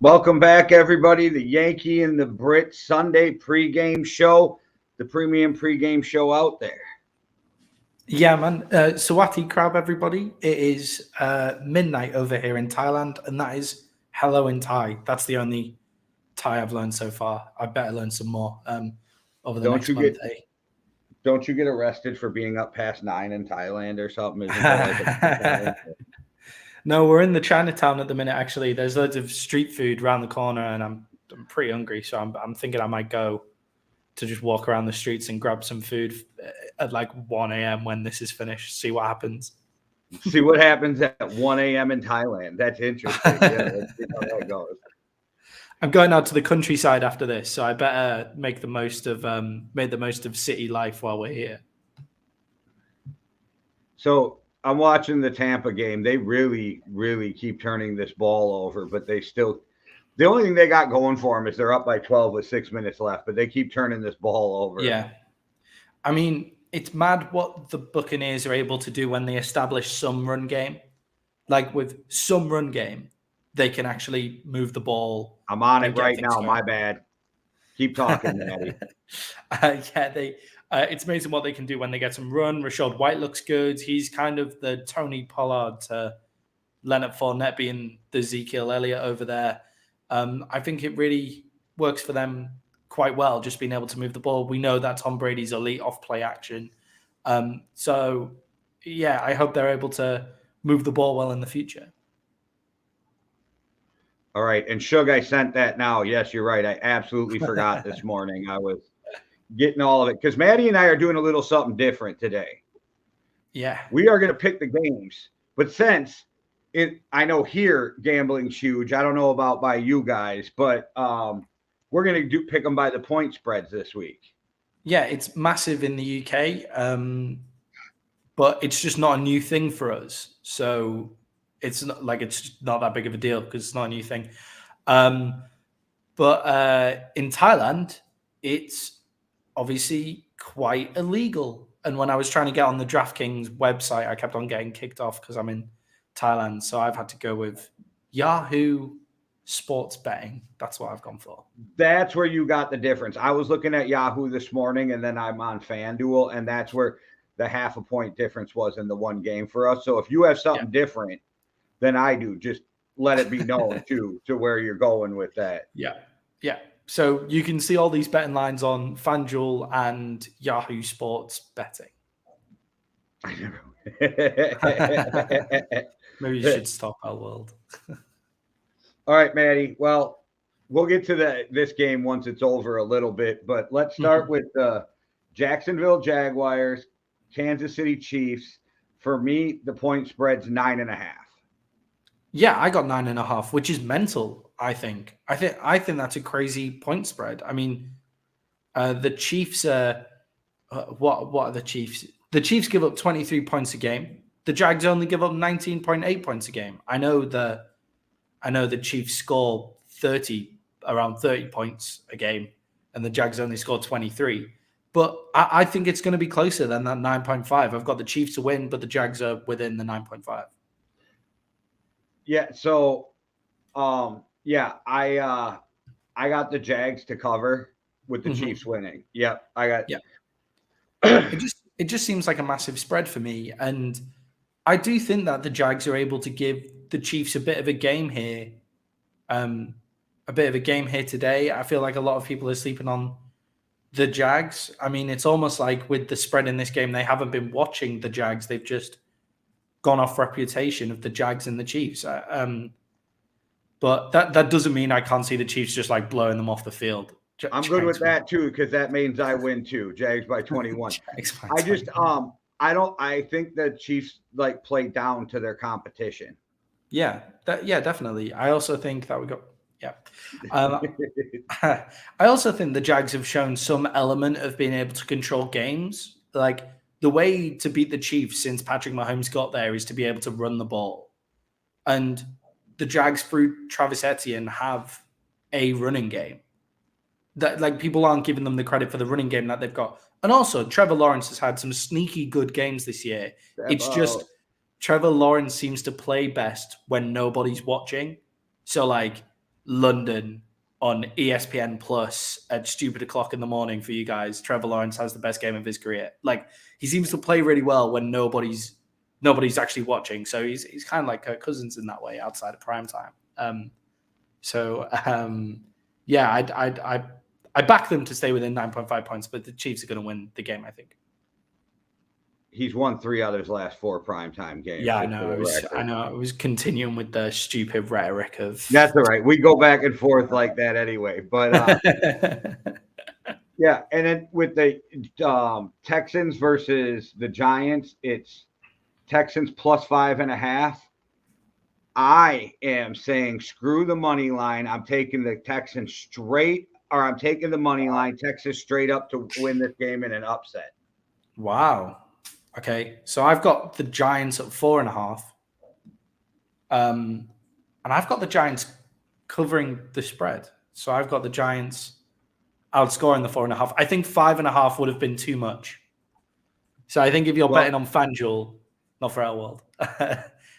Welcome back, everybody. The Yankee and the Brit Sunday pregame show, the premium pregame show out there. Yeah, man. Sawati Krab, everybody. It is midnight over here in Thailand, and that is hello in Thai. That's the only Thai I've learned so far. I better learn some more over the Don't next you month. get don't you get arrested for being up past 9 in Thailand or something? Isn't there like a challenge? No, we're in the Chinatown at the minute. Actually, there's loads of street food around the corner, and I'm pretty hungry, so I'm thinking I might go to just walk around the streets and grab some food at like 1 a.m. when this is finished. See what happens. See what happens at 1 a.m. in Thailand. That's interesting. Yeah, let's see how that goes. I'm going out to the countryside after this, so I better make the most of city life while we're here. So I'm watching the Tampa game. They really, really keep turning this ball over, but the only thing they got going for them is they're up by 12 with 6 minutes left, but they keep turning this ball over. Yeah. I mean, it's mad what the Buccaneers are able to do when they establish some run game. Like with some run game, they can actually move the ball. I'm on it right now. My bad. Keep talking, Maddie. It's amazing what they can do when they get some run. Rashad White looks good. He's kind of the Tony Pollard to Leonard Fournette being the Ezekiel Elliott over there. I think it really works for them quite well, just being able to move the ball. We know that Tom Brady's elite off-play action. So, yeah, I hope they're able to move the ball well in the future. All right. And Shug, I sent that now. Yes, you're right. I absolutely forgot this morning. I was getting all of it because Maddie and I are doing a little something different today. Yeah. We are going to pick the games. But since I know here gambling's huge, I don't know about by you guys, but we're going to pick them by the point spreads this week. Yeah, it's massive in the UK, but it's just not a new thing for us. So it's not that big of a deal because it's not a new thing. But in Thailand, it's obviously quite illegal. And when I was trying to get on the DraftKings website, I kept on getting kicked off because I'm in Thailand. So I've had to go with Yahoo Sports Betting. That's what I've gone for. That's where you got the difference. I was looking at Yahoo this morning, and then I'm on FanDuel, and that's where the half a point difference was in the one game for us. So if you have something different than I do, just let it be known to where you're going with that. Yeah. So you can see all these betting lines on FanDuel and Yahoo Sports Betting. Maybe you should stop our world. All right, Maddie. Well, we'll get to this game once it's over a little bit, but let's start with the Jacksonville Jaguars, Kansas City Chiefs. For me, the point spread's 9.5. Yeah, I got 9.5, which is mental. I think that's a crazy point spread. I mean, the Chiefs are what are the Chiefs? The Chiefs give up 23 points a game. The Jags only give up 19.8 points a game. I know the Chiefs score around 30 points a game, and the Jags only score 23. But I think it's going to be closer than that 9.5. I've got the Chiefs to win, but the Jags are within the 9.5. Yeah. So, I got the Jags to cover with the Chiefs winning. Yep, I got. Yeah. It just seems like a massive spread for me, and I do think that the Jags are able to give the Chiefs a bit of a game here. Today. I feel like a lot of people are sleeping on the Jags. I mean, it's almost like with the spread in this game, they haven't been watching the Jags. They've just gone off reputation of the Jags and the Chiefs. But that doesn't mean I can't see the Chiefs just like blowing them off the field. I'm good with that too, because that means I win too. Jags by 21. I think the Chiefs like play down to their competition. Yeah, definitely. I also think that we got. Yeah. I also think the Jags have shown some element of being able to control games. Like the way to beat the Chiefs since Patrick Mahomes got there is to be able to run the ball. And the Jags through Travis Etienne have a running game. That like people aren't giving them the credit for the running game that they've got. And also Trevor Lawrence has had some sneaky good games this year. It's just Trevor Lawrence seems to play best when nobody's watching. So like London on ESPN Plus at stupid o'clock in the morning for you guys. Trevor Lawrence has the best game of his career. Like, he seems to play really well when nobody's actually watching. So he's kind of like Kirk Cousins in that way outside of prime time. Yeah, I back them to stay within 9.5 points, but the Chiefs are going to win the game, I think. He's won 3 out of his last 4 primetime games. Yeah, I know. I was continuing with the stupid rhetoric of. That's all right. We go back and forth like that anyway. But yeah, and then with the Texans versus the Giants, it's Texans plus 5.5. I am saying screw the money line. I'm taking the Texans straight, or I'm taking the money line, Texas straight up to win this game in an upset. Wow. Okay, so I've got the Giants at 4.5. And I've got the Giants covering the spread. So I've got the Giants outscoring the 4.5. I think 5.5 would have been too much. So I think if you're betting on FanDuel, not for our world.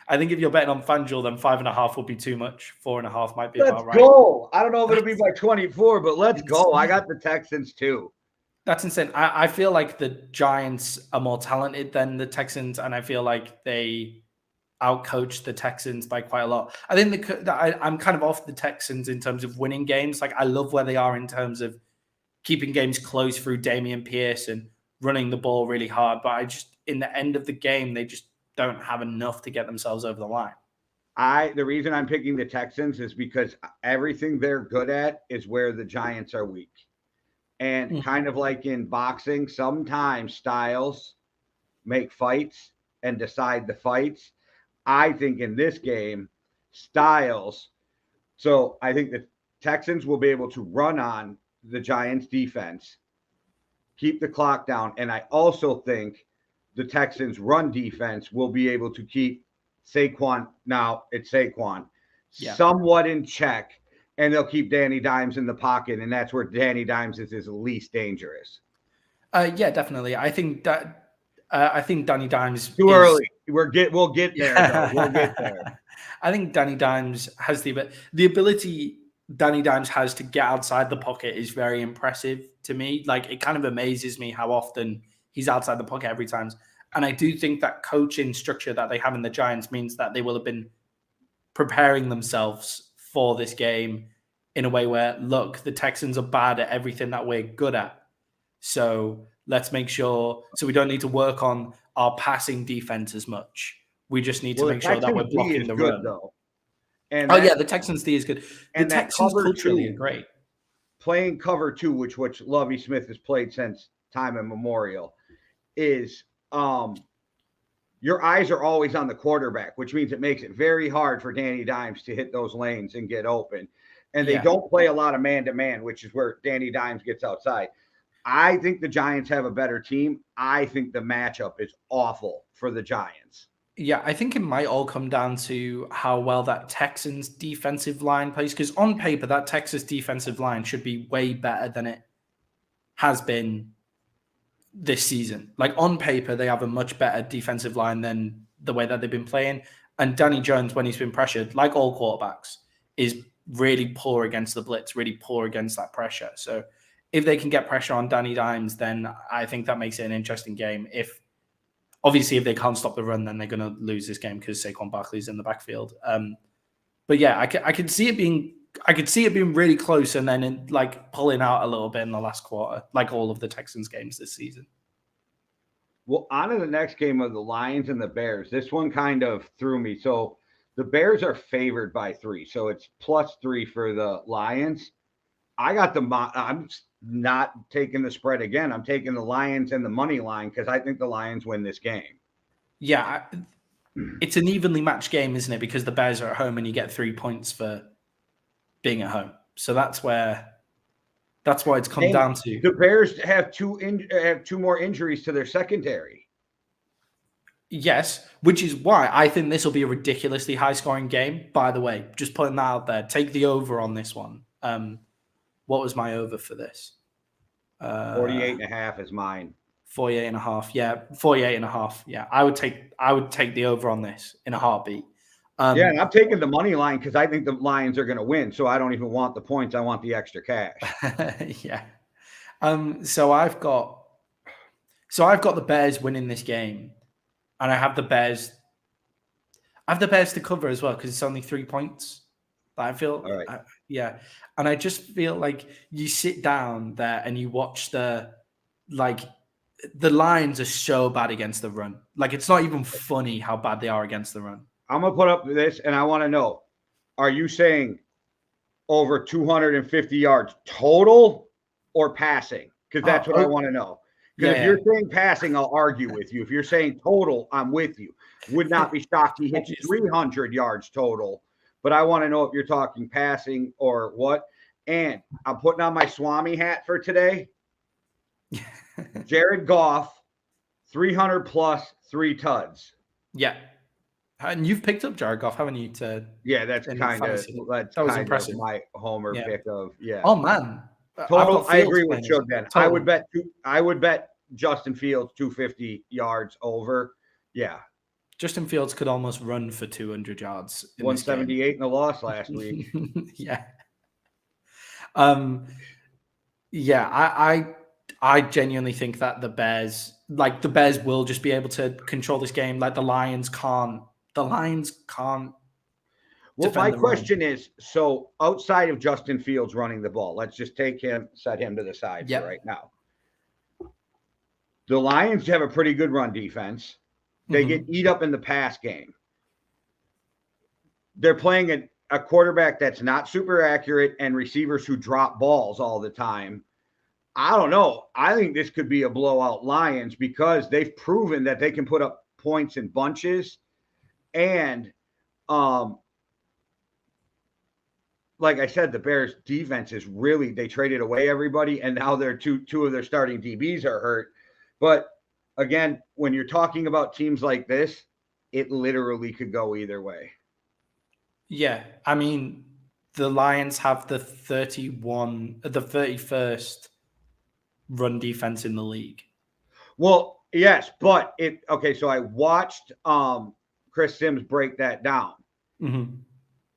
I think if you're betting on FanDuel, then 5.5 would be too much. 4.5 might be about right. Let's go. I don't know if it'll be by 24, but let's go. I got the Texans too. That's insane. I feel like the Giants are more talented than the Texans, and I feel like they outcoached the Texans by quite a lot. I think I'm kind of off the Texans in terms of winning games. Like, I love where they are in terms of keeping games close through Dameon Pierce and running the ball really hard. But in the end of the game, they just don't have enough to get themselves over the line. The reason I'm picking the Texans is because everything they're good at is where the Giants are weak. And kind of like in boxing, sometimes styles make fights and decide the fights. I think in this game, styles. So I think the Texans will be able to run on the Giants defense, keep the clock down. And I also think the Texans run defense will be able to keep Saquon. Now it's Saquon somewhat in check. And they'll keep Danny Dimes in the pocket, and that's where Danny Dimes is his least dangerous. Yeah, definitely. I think Danny Dimes too early. We'll get there. Though. We'll get there. I think Danny Dimes has the ability. Danny Dimes has to get outside the pocket is very impressive to me. Like, it kind of amazes me how often he's outside the pocket every time. And I do think that coaching structure that they have in the Giants means that they will have been preparing themselves for this game in a way where, look, the Texans are bad at everything that we're good at. So let's make sure, so we don't need to work on our passing defense as much. We just need to make sure that we're blocking the run. Though. And the Texans D is good. The Texans culturally are great. Playing cover 2, which Lovie Smith has played since time immemorial, is your eyes are always on the quarterback, which means it makes it very hard for Danny Dimes to hit those lanes and get open. And they don't play a lot of man-to-man, which is where Danny Dimes gets outside. I think the Giants have a better team. I think the matchup is awful for the Giants. Yeah, I think it might all come down to how well that Texans defensive line plays. Because on paper, that Texas defensive line should be way better than it has been this season. Like, on paper, they have a much better defensive line than the way that they've been playing. And Danny Jones, when he's been pressured, like all quarterbacks, is really poor against the blitz, really poor against that pressure. So if they can get pressure on Danny Dimes, then I think that makes it an interesting game. If they can't stop the run, then they're going to lose this game because Saquon Barkley's in the backfield. But yeah, I could see it being really close and then pulling out a little bit in the last quarter, like all of the Texans games this season. Well, on to the next game of the Lions and the Bears. This one kind of threw me. So the Bears are favored by 3. So it's +3 for the Lions. I'm not taking the spread again. I'm taking the Lions and the money line because I think the Lions win this game. Yeah, it's an evenly matched game, isn't it? Because the Bears are at home and you get 3 points for being at home. So that's why it's come down to. The Bears have two more injuries to their secondary. Yes, which is why I think this will be a ridiculously high-scoring game. By the way, just putting that out there. Take the over on this one. What was my over for this? 48.5 is mine. 48.5. Yeah, 48.5. Yeah, I would take the over on this in a heartbeat. Yeah, and I'm taking the money line because I think the Lions are going to win. So I don't even want the points. I want the extra cash. Yeah. So I've got the Bears winning this game, and I have the Bears. I have the Bears to cover as well because it's only 3 points. I feel, All right. yeah, and I just feel like you sit down there and you watch the Lions are so bad against the run. Like, it's not even funny how bad they are against the run. I'm going to put up this, and I want to know, are you saying over 250 yards total or passing? Because that's what I want to know. Because if you're saying passing, I'll argue with you. If you're saying total, I'm with you. Would not be shocked he hits 300 yards total. But I want to know if you're talking passing or what. And I'm putting on my Swami hat for today. Jared Goff, 300 plus 3 tuds. Yeah. And you've picked up Jared Goff, haven't you? That's kind of impressive. My homer pick of Oh man, total. I agree with Shugden. I would bet Justin Fields 250 yards over. Yeah, Justin Fields could almost run for 200 yards. 178 in the loss last week. Yeah. I genuinely think that the Bears will just be able to control this game. Like the Lions can't. Well, my question is, so outside of Justin Fields running the ball, let's just set him to the side for right now. The Lions have a pretty good run defense. They get eat up in the pass game. They're playing a quarterback that's not super accurate and receivers who drop balls all the time. I don't know. I think this could be a blowout Lions because they've proven that they can put up points in bunches. And like I said, the Bears defense is really, they traded away everybody, and now they're two of their starting DBs are hurt. But again, when you're talking about teams like this, it literally could go either way. Yeah. I mean, the Lions have the 31st run defense in the league. Well, yes, but so I watched Chris Sims break that down.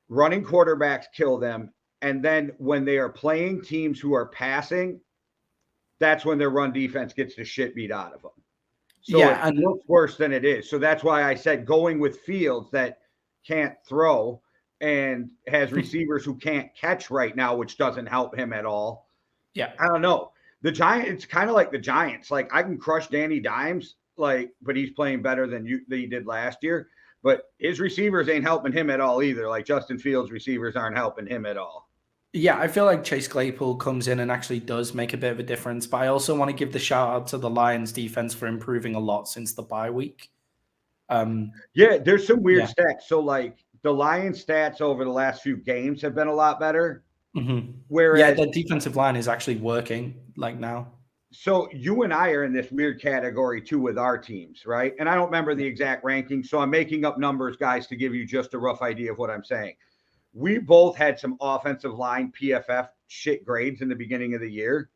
Running quarterbacks kill them. And then when they are playing teams who are passing, that's when their run defense gets the shit beat out of them. So it looks worse than it is. So that's why I said going with Fields that can't throw and has receivers who can't catch right now, which doesn't help him at all. Yeah. I don't know. The Giants, it's kind of like the Giants. Like, I can crush Danny Dimes, but he's playing better than he did last year. But his receivers ain't helping him at all either. Like, Justin Fields' receivers aren't helping him at all. Yeah, I feel like Chase Claypool comes in and actually does make a bit of a difference. But I also want to give the shout out to the Lions defense for improving a lot since the bye week. There's some weird stats. So, like, the Lions stats over the last few games have been a lot better. Whereas the defensive line is actually working now. So you and I are in this weird category too with our teams, right? And I don't remember the exact ranking, so I'm making up numbers, guys, to give you just a rough idea of what I'm saying. We both had some offensive line PFF shit grades in the beginning of the year.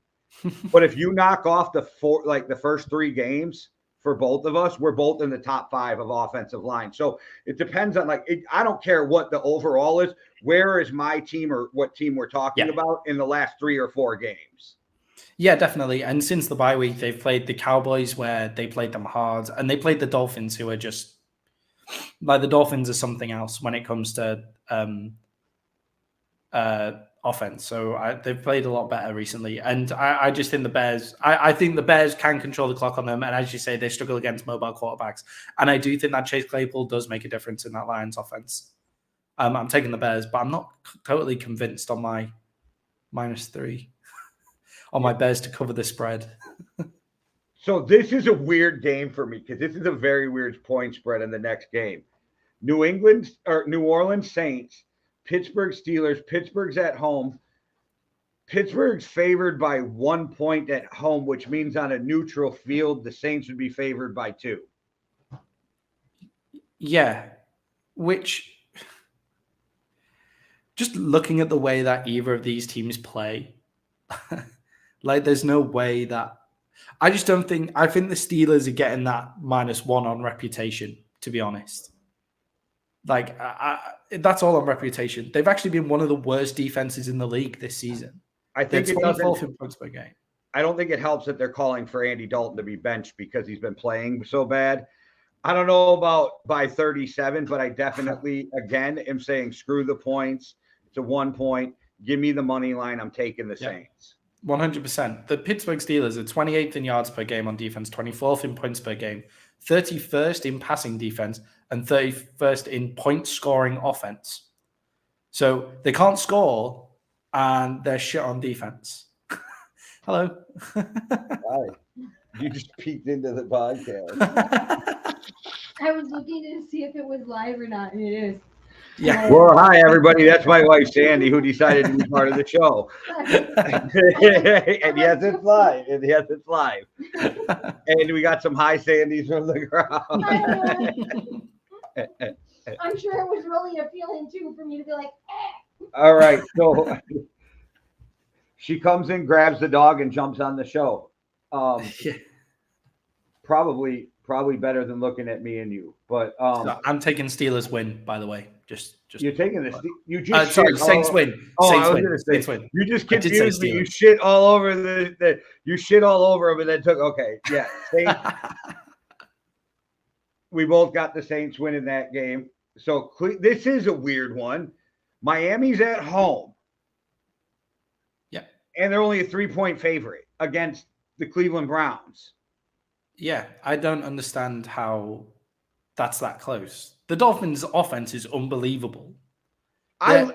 But if you knock off the first 3 games for both of us, we're both in the top 5 of offensive line. So it depends on I don't care what the overall is. Where is my team or what team we're talking about in the last 3 or 4 games? Yeah, definitely. And since the bye week, they've played the Cowboys where they played them hard, and they played the Dolphins, who are just the Dolphins are something else when it comes to offense. So they've played a lot better recently. And I just think the Bears, I think the Bears can control the clock on them. And as you say, they struggle against mobile quarterbacks. And I do think that Chase Claypool does make a difference in that Lions offense. I'm taking the Bears, but I'm not totally convinced on my -3 on my Bears to cover the spread. So this is a weird game for me because this is a very weird point spread in the next game. New Orleans Saints, Pittsburgh Steelers. Pittsburgh's at home. Pittsburgh's favored by 1 point at home, which means on a neutral field, the Saints would be favored by 2. Yeah, which just looking at the way that either of these teams play, there's no way that I just don't think. I think the Steelers are getting that -1 on reputation, to be honest. Like, that's all on reputation. They've actually been one of the worst defenses in the league this season. I think They're 24th in points per game. I don't think it helps that they're calling for Andy Dalton to be benched because he's been playing so bad. I don't know about by 37, but I definitely, again, am saying screw the points. It's a 1 point. Give me the money line. I'm taking the Saints. 100%. The Pittsburgh Steelers are 28th in yards per game on defense, 24th in points per game, 31st in passing defense, and 31st in point scoring offense. So they can't score, and they're shit on defense. Hello. Hi. You just peeked into the podcast. I was looking to see if it was live or not, and it is. Yeah. Well, hi, everybody. That's my wife, Sandy, who decided to be part of the show. And yes, it's live. And we got some high Sandys from the crowd. I'm sure it was really appealing, too, for me to be like, eh. All right. So she comes in, grabs the dog, and jumps on the show. Probably better than looking at me and you. But so I'm taking Steelers win, by the way. Just you're taking the you just Saints win. Saints win. You just confused me. You shit all over you shit all over them and then took Saints. We both got the Saints winning that game. So this is a weird one. Miami's at home. Yeah. And they're only a 3-point favorite against the Cleveland Browns. Yeah, I don't understand how that's that close. The Dolphins' offense is unbelievable. I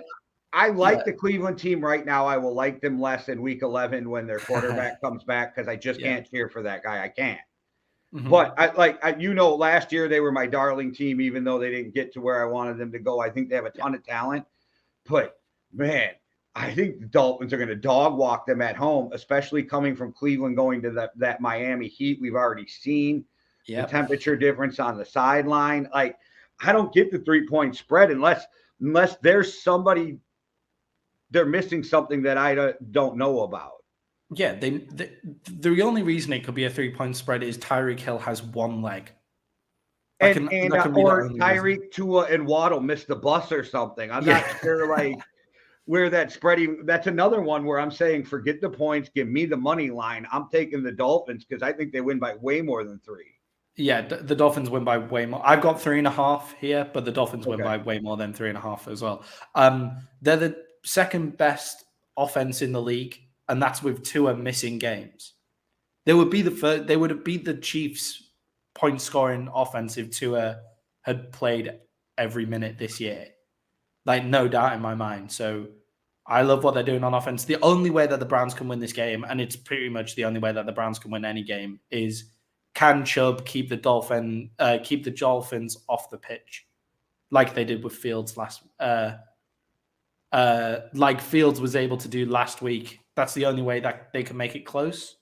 like the Cleveland team right now. I will like them less in week 11 when their quarterback comes back because I just can't cheer for that guy. I can't. Mm-hmm. But last year they were my darling team, even though they didn't get to where I wanted them to go. I think they have a ton of talent. But, man, I think the Dolphins are going to dog walk them at home, especially coming from Cleveland going to that Miami Heat we've already seen. The temperature difference on the sideline. Like, I don't get the 3-point spread unless there's somebody they're missing something that I don't know about. Yeah, the only reason it could be a 3-point spread is Tyreek Hill has one leg. Or Tyreek, Tua, and Waddle missed the bus or something. I'm not sure, where that spreading. That's another one where I'm saying forget the points, give me the money line. I'm taking the Dolphins because I think they win by way more than 3. Yeah, the Dolphins win by way more. I've got 3.5 here, but the Dolphins win by way more than 3.5 as well. They're the second best offense in the league, and that's with Tua missing games. They would be they would have beat the Chiefs' point scoring offense if Tua had played every minute this year. Like, no doubt in my mind. So I love what they're doing on offense. The only way that the Browns can win this game, and it's pretty much the only way that the Browns can win any game, is can Chubb keep the Dolphins off the pitch, like they did with Fields like Fields was able to do last week. That's the only way that they can make it close.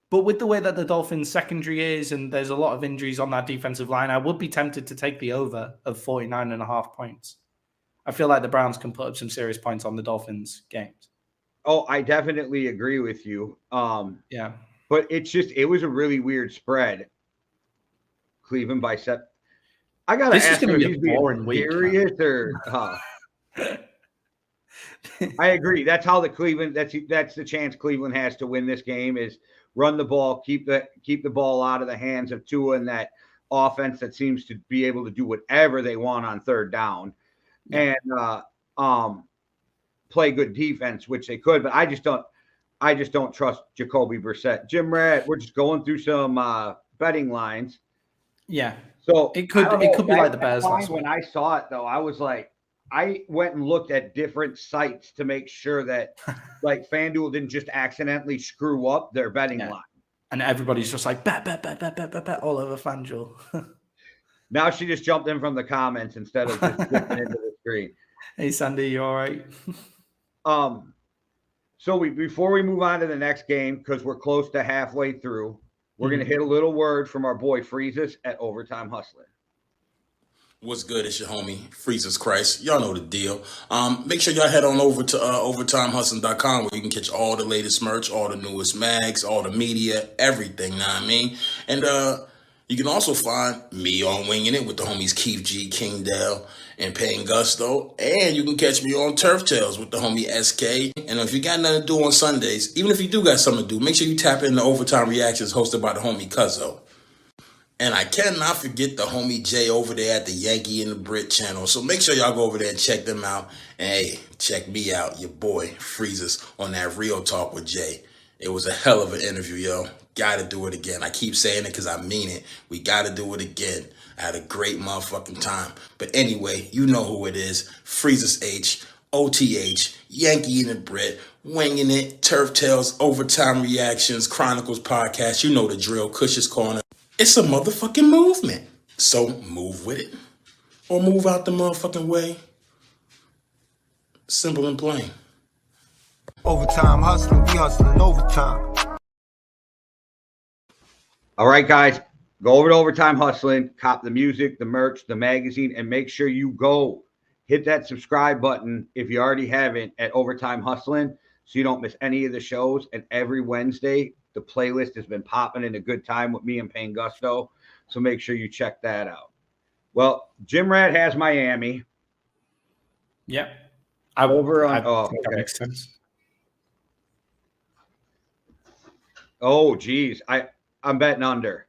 But with the way that the Dolphins secondary is, and there's a lot of injuries on that defensive line, I would be tempted to take the over of 49.5 points. I feel like the Browns can put up some serious points on the Dolphins games. Oh, I definitely agree with you. Yeah. But it was a really weird spread. Cleveland by set. I got to ask if he's being serious or I agree. That's how that's the chance Cleveland has to win this game is run the ball, keep the ball out of the hands of Tua and that offense that seems to be able to do whatever they want on third down. Yeah. And play good defense, which they could, but I just don't trust Jacoby Brissett. Jim Rad, we're just going through some betting lines. Yeah. So it could be like the Bears last when I saw it though, I was like, I went and looked at different sites to make sure that like FanDuel didn't just accidentally screw up their betting line. And everybody's just like bet all over FanDuel. Now she just jumped in from the comments instead of just flipping into the screen. Hey Sandy, you all right? So before we move on to the next game, because we're close to halfway through, we're going to hit a little word from our boy Freezus at Overtime Hustler. What's good? It's your homie, Freezus Christ. Y'all know the deal. Make sure y'all head on over to overtimehustling.com where you can catch all the latest merch, all the newest mags, all the media, everything, know what I mean? And You can also find me on Winging It with the homies Keith G, King Dale, and Payne Gusto. And you can catch me on Turf Tales with the homie SK. And if you got nothing to do on Sundays, even if you do got something to do, make sure you tap into Overtime Reactions hosted by the homie Cuzzo. And I cannot forget the homie Jay over there at the Yankee and The Brit channel. So make sure y'all go over there and check them out. And hey, check me out, your boy Freezes, on that Real Talk with Jay. It was a hell of an interview, yo. Gotta do it again. I keep saying it because I mean it. We gotta do it again. I had a great motherfucking time. But anyway, you know who it is. Freezes H, OTH, Yankee and The Brit, Winging It, Turf Tales, Overtime Reactions, Chronicles Podcast. You know the drill, Cush's Corner. It's a motherfucking movement. So move with it. Or move out the motherfucking way. Simple and plain. Overtime hustling, we hustling overtime. All right, guys, go over to Overtime Hustling, cop the music, the merch, the magazine, and make sure you go hit that subscribe button if you already haven't at Overtime Hustling so you don't miss any of the shows. And every Wednesday, the playlist has been popping in a good time with me and Payne Gusto, so make sure you check that out. Well, Jim Rat has Miami. Yep. That Makes sense. Oh, geez. I'm betting under.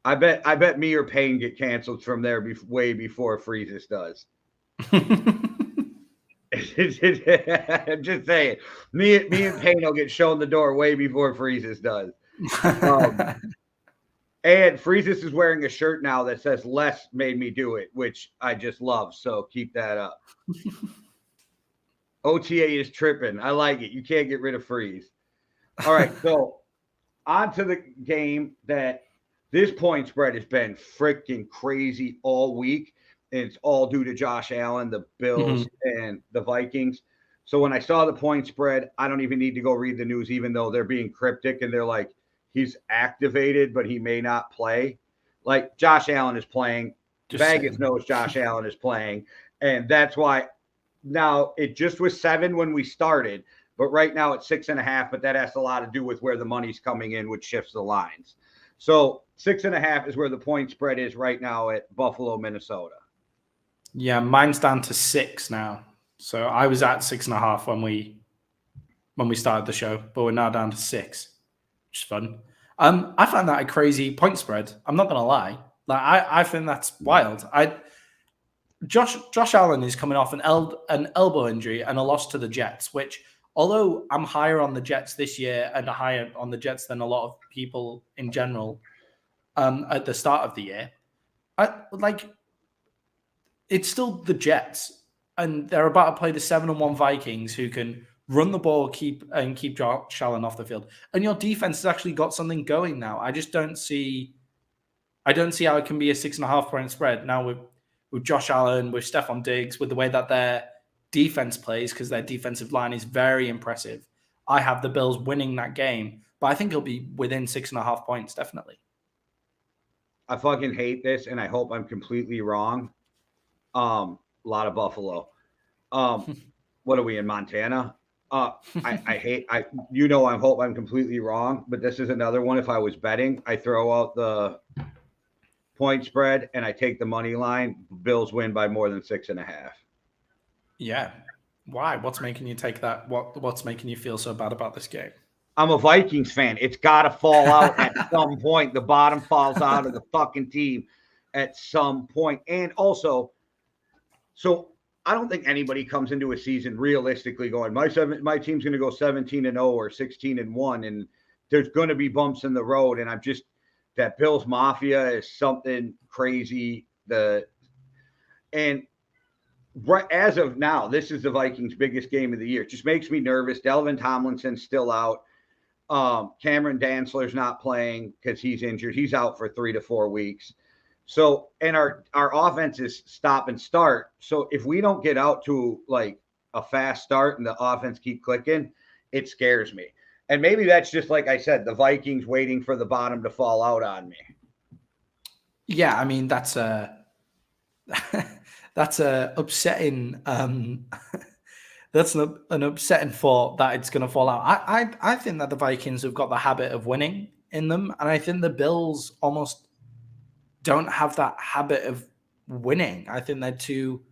I bet me or Payne get canceled from there way before Freezes does. I'm just saying. Me and Payne will get shown the door way before Freezes does. And Freezes is wearing a shirt now that says "Less made me do it," which I just love. So keep that up. OTA is tripping. I like it. You can't get rid of Freeze. All right, so on to the game that this point spread has been freaking crazy all week. And it's all due to Josh Allen, the Bills, and the Vikings. So when I saw the point spread, I don't even need to go read the news, even though they're being cryptic and they're like, he's activated, but he may not play. Like, Josh Allen is playing. Vegas knows Josh Allen is playing. And that's why now it just was 7 when we started. But right now it's 6.5, but that has a lot to do with where the money's coming in, which shifts the lines. So 6.5 is where the point spread is right now at Buffalo, Minnesota. Yeah, mine's down to 6 now. So I was at 6.5 when we started the show, but we're now down to 6, which is fun. I find that a crazy point spread. I'm not gonna lie. Like I think that's wild. Josh Allen is coming off an elbow injury and a loss to the Jets, which, although I'm higher on the Jets this year and higher on the Jets than a lot of people in general at the start of the year, it's still the Jets, and they're about to play the 7-1 Vikings, who can run the ball, keep Josh Allen off the field. And your defense has actually got something going now. I don't see how it can be a 6.5 point spread now with Josh Allen, with Stephon Diggs, with the way that their defense plays, because their defensive line is very impressive. I have the Bills winning that game, but I think it'll be within 6.5 points, definitely. I fucking hate this, and I hope I'm completely wrong. A lot of Buffalo. What are we in Montana? I hope I'm completely wrong, but this is another one. If I was betting, I throw out the point spread and I take the money line. Bills win by more than 6.5. Yeah. Why? What's making you take that? What's making you feel so bad about this game? I'm a Vikings fan. It's got to fall out at some point. The bottom falls out of the fucking team at some point. And also, so I don't think anybody comes into a season realistically going, my team's going to go 17-0 or 16-1, and there's going to be bumps in the road. And that Bills Mafia is something crazy. Right as of now, this is the Vikings' biggest game of the year. It just makes me nervous. Delvin Tomlinson's still out. Cameron Dantzler's not playing because he's injured. He's out for 3 to 4 weeks. So, and our offense is stop and start. So if we don't get out to like a fast start and the offense keep clicking, it scares me. And maybe that's just, like I said, the Vikings waiting for the bottom to fall out on me. Yeah, I mean, that's a upsetting. That's an upsetting thought that it's going to fall out. I think that the Vikings have got the habit of winning in them. And I think the Bills almost don't have that habit of winning. I think they're too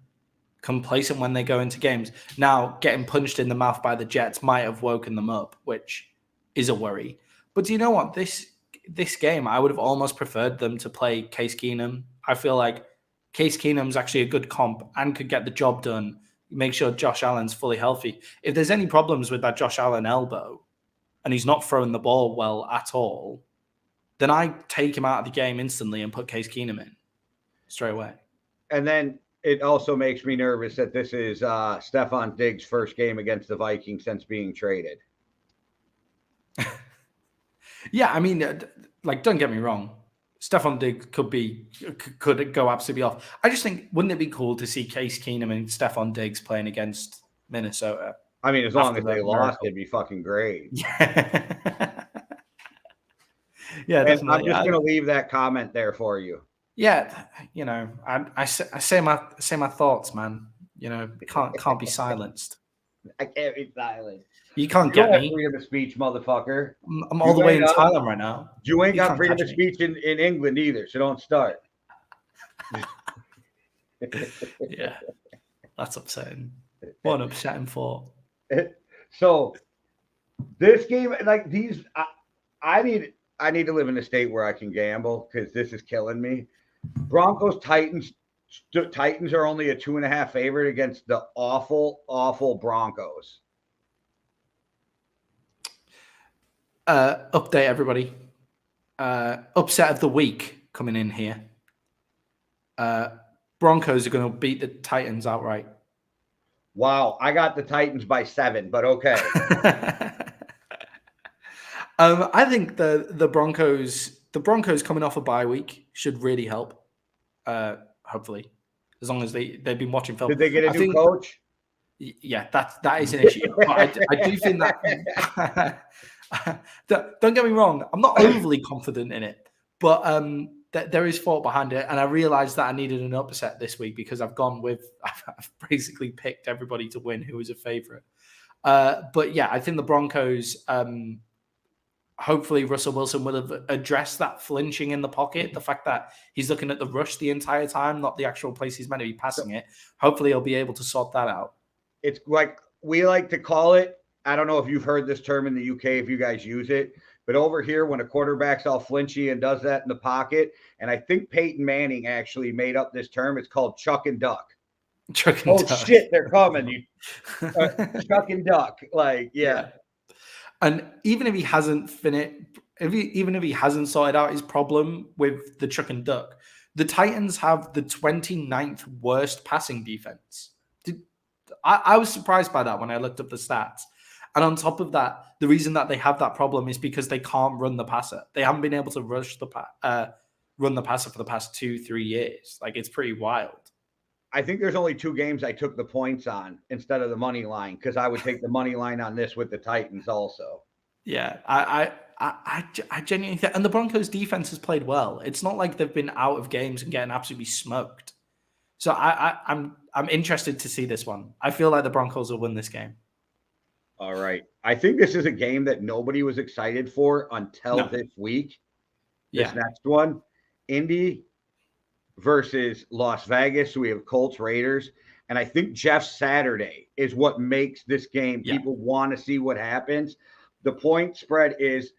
complacent when they go into games. Now, getting punched in the mouth by the Jets might have woken them up, which is a worry. But do you know what? This game, I would have almost preferred them to play Case Keenum. I feel like Case Keenum's actually a good comp and could get the job done. Make sure Josh Allen's fully healthy. If there's any problems with that Josh Allen elbow and he's not throwing the ball well at all, then I take him out of the game instantly and put Case Keenum in straight away. And then it also makes me nervous that this is Stephon Diggs' first game against the Vikings since being traded. Yeah, I mean, don't get me wrong. Stephon Diggs could go absolutely off. I just think, wouldn't it be cool to see Case Keenum and Stephon Diggs playing against Minnesota? I mean, as long as they lost, it'd be fucking great. Yeah. Yeah, and definitely. I'm just going to leave that comment there for you. Yeah, I say my thoughts, man. Can't be silenced. I can't be silent. You can't get me. Freedom of speech, motherfucker. I'm all the way in Thailand right now. You ain't got freedom of speech in England either, so don't start. Yeah, that's upsetting. What an upsetting thought. So this game, like these, I need to live in a state where I can gamble because this is killing me. Broncos Titans are only a 2.5 favorite against the awful Broncos. Update everybody. Upset of the week coming in here. Broncos are going to beat the Titans outright. Wow, I got the Titans by 7, but okay. I think the Broncos coming off a bye week should really help. Hopefully, as long as they've been watching film. Did they get a new coach? Yeah, that is an issue. But I do think that. Don't get me wrong, I'm not overly confident in it, but there is thought behind it, and I realized that I needed an upset this week because I've basically picked everybody to win who was a favorite. But yeah, I think the Broncos. Hopefully, Russell Wilson will have addressed that flinching in the pocket, the fact that he's looking at the rush the entire time, not the actual place he's meant to be passing it. Hopefully, he'll be able to sort that out. It's like we like to call it. I don't know if you've heard this term in the UK, if you guys use it, but over here, when a quarterback's all flinchy and does that in the pocket, and I think Peyton Manning actually made up this term, it's called chuck and duck. Chuck and duck. Shit, they're coming. Chuck and duck. Like, yeah. And even if he hasn't even if he hasn't sorted out his problem with the chuck and duck, the Titans have the 29th worst passing defense. I was surprised by that when I looked up the stats. And on top of that, the reason that they have that problem is because they can't run the passer. They haven't been able to run the passer for the past 2-3 years. Like, it's pretty wild. I think there's only 2 games I took the points on instead of the money line because I would take the money line on this with the Titans also. Yeah, I genuinely think, and the Broncos defense has played well. It's not like they've been out of games and getting absolutely smoked. So I'm interested to see this one. I feel like the Broncos will win this game. All right. I think this is a game that nobody was excited for until this week. This next one, Indy versus Las Vegas. So we have Colts Raiders. And I think Jeff Saturday is what makes this game. Yeah. People want to see what happens. The point spread is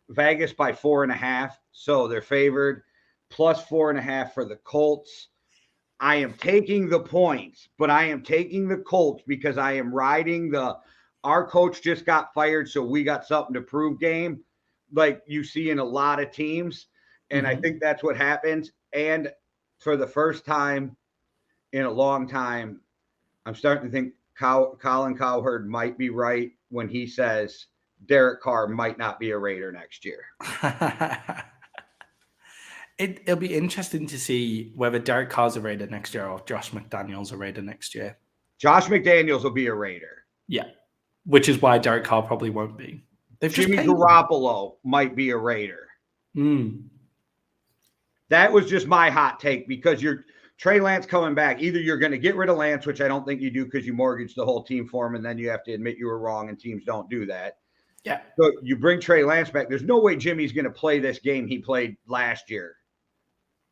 Vegas by 4.5. So they're favored, plus 4.5 for the Colts. I am taking the points, but I am taking the Colts because I am riding our coach just got fired, so we got something to prove game, like you see in a lot of teams. And I think that's what happens. And for the first time in a long time, I'm starting to think Colin Cowherd might be right when he says Derek Carr might not be a Raider next year. It'll be interesting to see whether Derek Carr's a Raider next year or Josh McDaniels a Raider next year. Josh McDaniels will be a Raider. Yeah, which is why Derek Carr probably won't be. Jimmy Garoppolo might be a Raider. That was just my hot take because you're Trey Lance coming back. Either you're going to get rid of Lance, which I don't think you do because you mortgaged the whole team for him, and then you have to admit you were wrong, and teams don't do that. Yeah. So you bring Trey Lance back. There's no way Jimmy's going to play this game he played last year.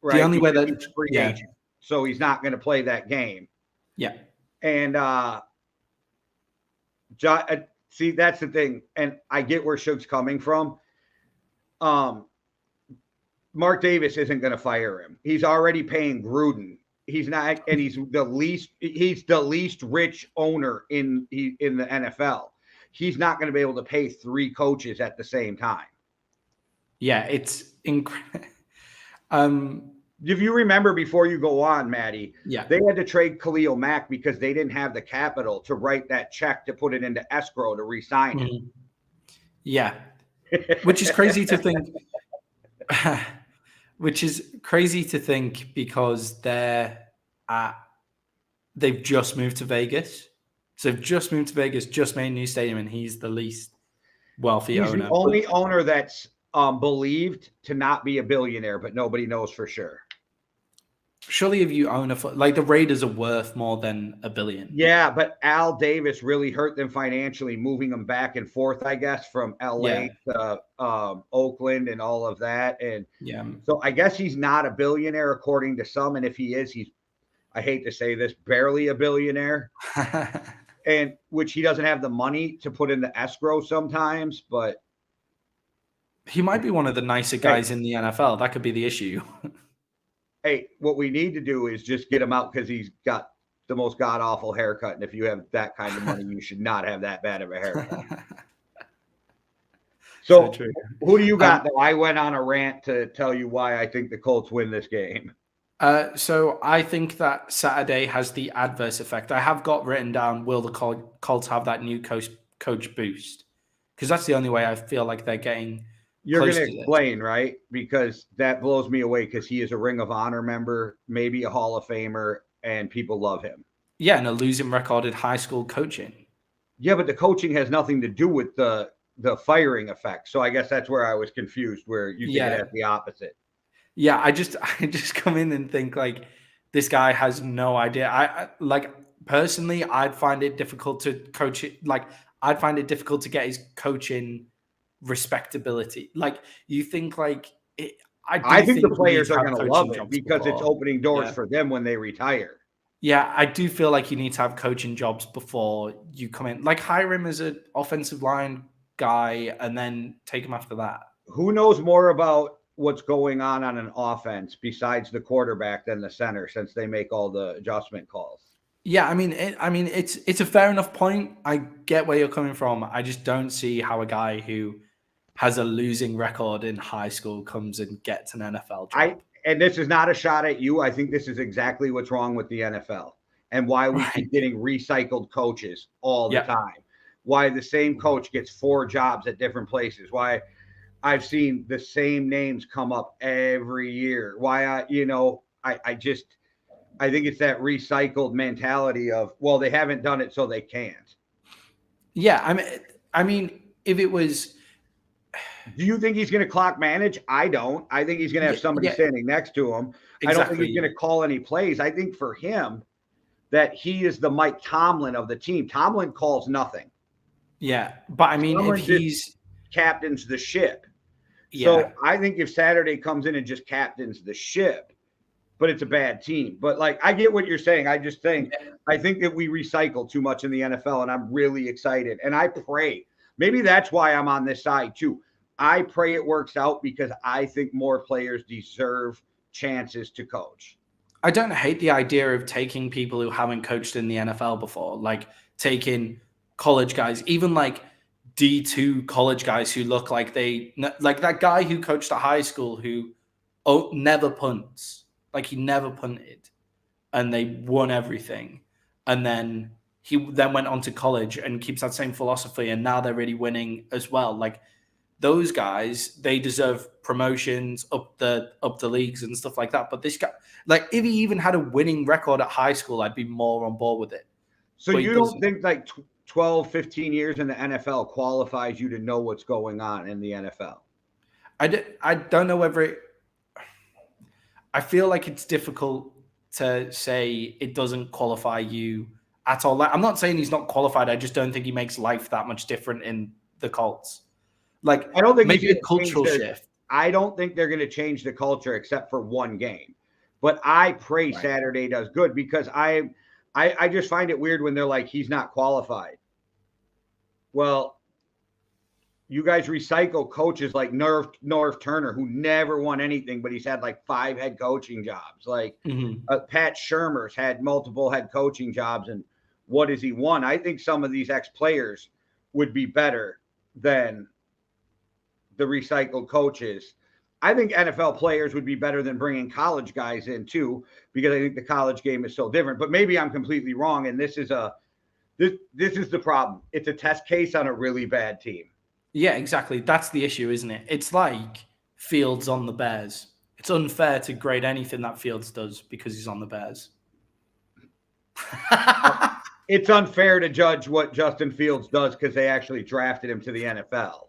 Right. The only way Because that he's free agent. So he's not going to play that game. Yeah. And see, that's the thing. And I get where Suge's coming from. Mark Davis isn't going to fire him. He's already paying Gruden. He's not, and he's the least rich owner in the NFL. He's not going to be able to pay 3 coaches at the same time. Yeah, it's incredible. If you remember, before you go on, Maddie, Yeah, they had to trade Khalil Mack because they didn't have the capital to write that check to put it into escrow to re-sign him. Yeah, which is crazy to think. Which is crazy to think because they've just moved to Vegas. So they've just moved to Vegas, just made a new stadium, and he's the least wealthy owner. He's the only owner that's believed to not be a billionaire, but nobody knows for sure. Surely if you own like the Raiders are worth more than $1 billion. Yeah, but Al Davis really hurt them financially, moving them back and forth, I guess, from LA to Oakland and all of that. And so I guess he's not a billionaire according to some. And if he is, he's, I hate to say this, barely a billionaire. And which he doesn't have the money to put in the escrow sometimes, but he might be one of the nicer guys in the NFL. That could be the issue. Hey, what we need to do is just get him out because he's got the most god-awful haircut. And if you have that kind of money, you should not have that bad of a haircut. So who do you got, though? I went on a rant to tell you why I think the Colts win this game. So I think that Saturday has the adverse effect. I have got written down, will the Colts have that new coach boost? Because that's the only way I feel like they're getting You're going to explain, right? Because that blows me away because he is a Ring of Honor member, maybe a Hall of Famer, and people love him. Yeah, and a losing record in high school coaching. Yeah, but the coaching has nothing to do with the firing effect. So I guess that's where I was confused, where you think it has the opposite. Yeah, I just come in and think like this guy has no idea. I like personally, I'd find it difficult to coach it. Like I'd find it difficult to get his coaching respectability. Like you think like it, I think the players are going to love it because it's opening doors for them when they retire. Yeah, I do feel like you need to have coaching jobs before you come in. Like hire him as an offensive line guy and then take him after that. Who knows more about what's going on an offense besides the quarterback than the center, since they make all the adjustment calls? Yeah, I mean, it's a fair enough point. I get where you're coming from. I just don't see how a guy who has a losing record in high school comes and gets an NFL job. And this is not a shot at you. I think this is exactly what's wrong with the NFL and why we keep getting recycled coaches all the time. Why the same coach gets 4 jobs at different places. Why I've seen the same names come up every year. Why I think it's that recycled mentality of, well, they haven't done it, so they can't. Yeah, I mean, if it was. Do you think he's going to clock manage? I don't. I think he's going to have somebody standing next to him. Exactly. I don't think he's going to call any plays. I think for him that he is the Mike Tomlin of the team. Tomlin calls nothing. Yeah, but I mean, Tomlin if he's captains the ship. Yeah. So I think if Saturday comes in and just captains the ship, but it's a bad team. But like, I get what you're saying. I just think, I think that we recycle too much in the NFL, and I'm really excited. And I pray, maybe that's why I'm on this side too. I pray it works out because I think more players deserve chances to coach. I don't hate the idea of taking people who haven't coached in the NFL before, like taking college guys, even like D2 college guys who look like like that guy who coached at high school who never punts, like he never punted and they won everything. And then he then went on to college and keeps that same philosophy. And now they're really winning as well. Like those guys, they deserve promotions up the leagues and stuff like that. But this guy, like if he even had a winning record at high school, I'd be more on board with it. So you don't think like 12, 15 years in the NFL qualifies you to know what's going on in the NFL? I don't know whether I feel like it's difficult to say it doesn't qualify you at all. I'm not saying he's not qualified. I just don't think he makes life that much different in the Colts. Like, I don't think maybe a cultural shift. I don't think they're going to change the culture except for one game. But I pray Right. Saturday does good because I just find it weird when they're like, he's not qualified. Well, you guys recycle coaches like Norv Turner, who never won anything, but he's had like 5 head coaching jobs. Like Pat Shurmur's had multiple head coaching jobs, and what has he won? I think some of these ex-players would be better than the recycled coaches. I think NFL players would be better than bringing college guys in too, because I think the college game is so different. But maybe I'm completely wrong, and this is the problem. It's a test case on a really bad team. Yeah, exactly. That's the issue, isn't it? It's like Fields on the Bears. It's unfair to grade anything that Fields does because he's on the Bears. It's unfair to judge what Justin Fields does because they actually drafted him to the NFL.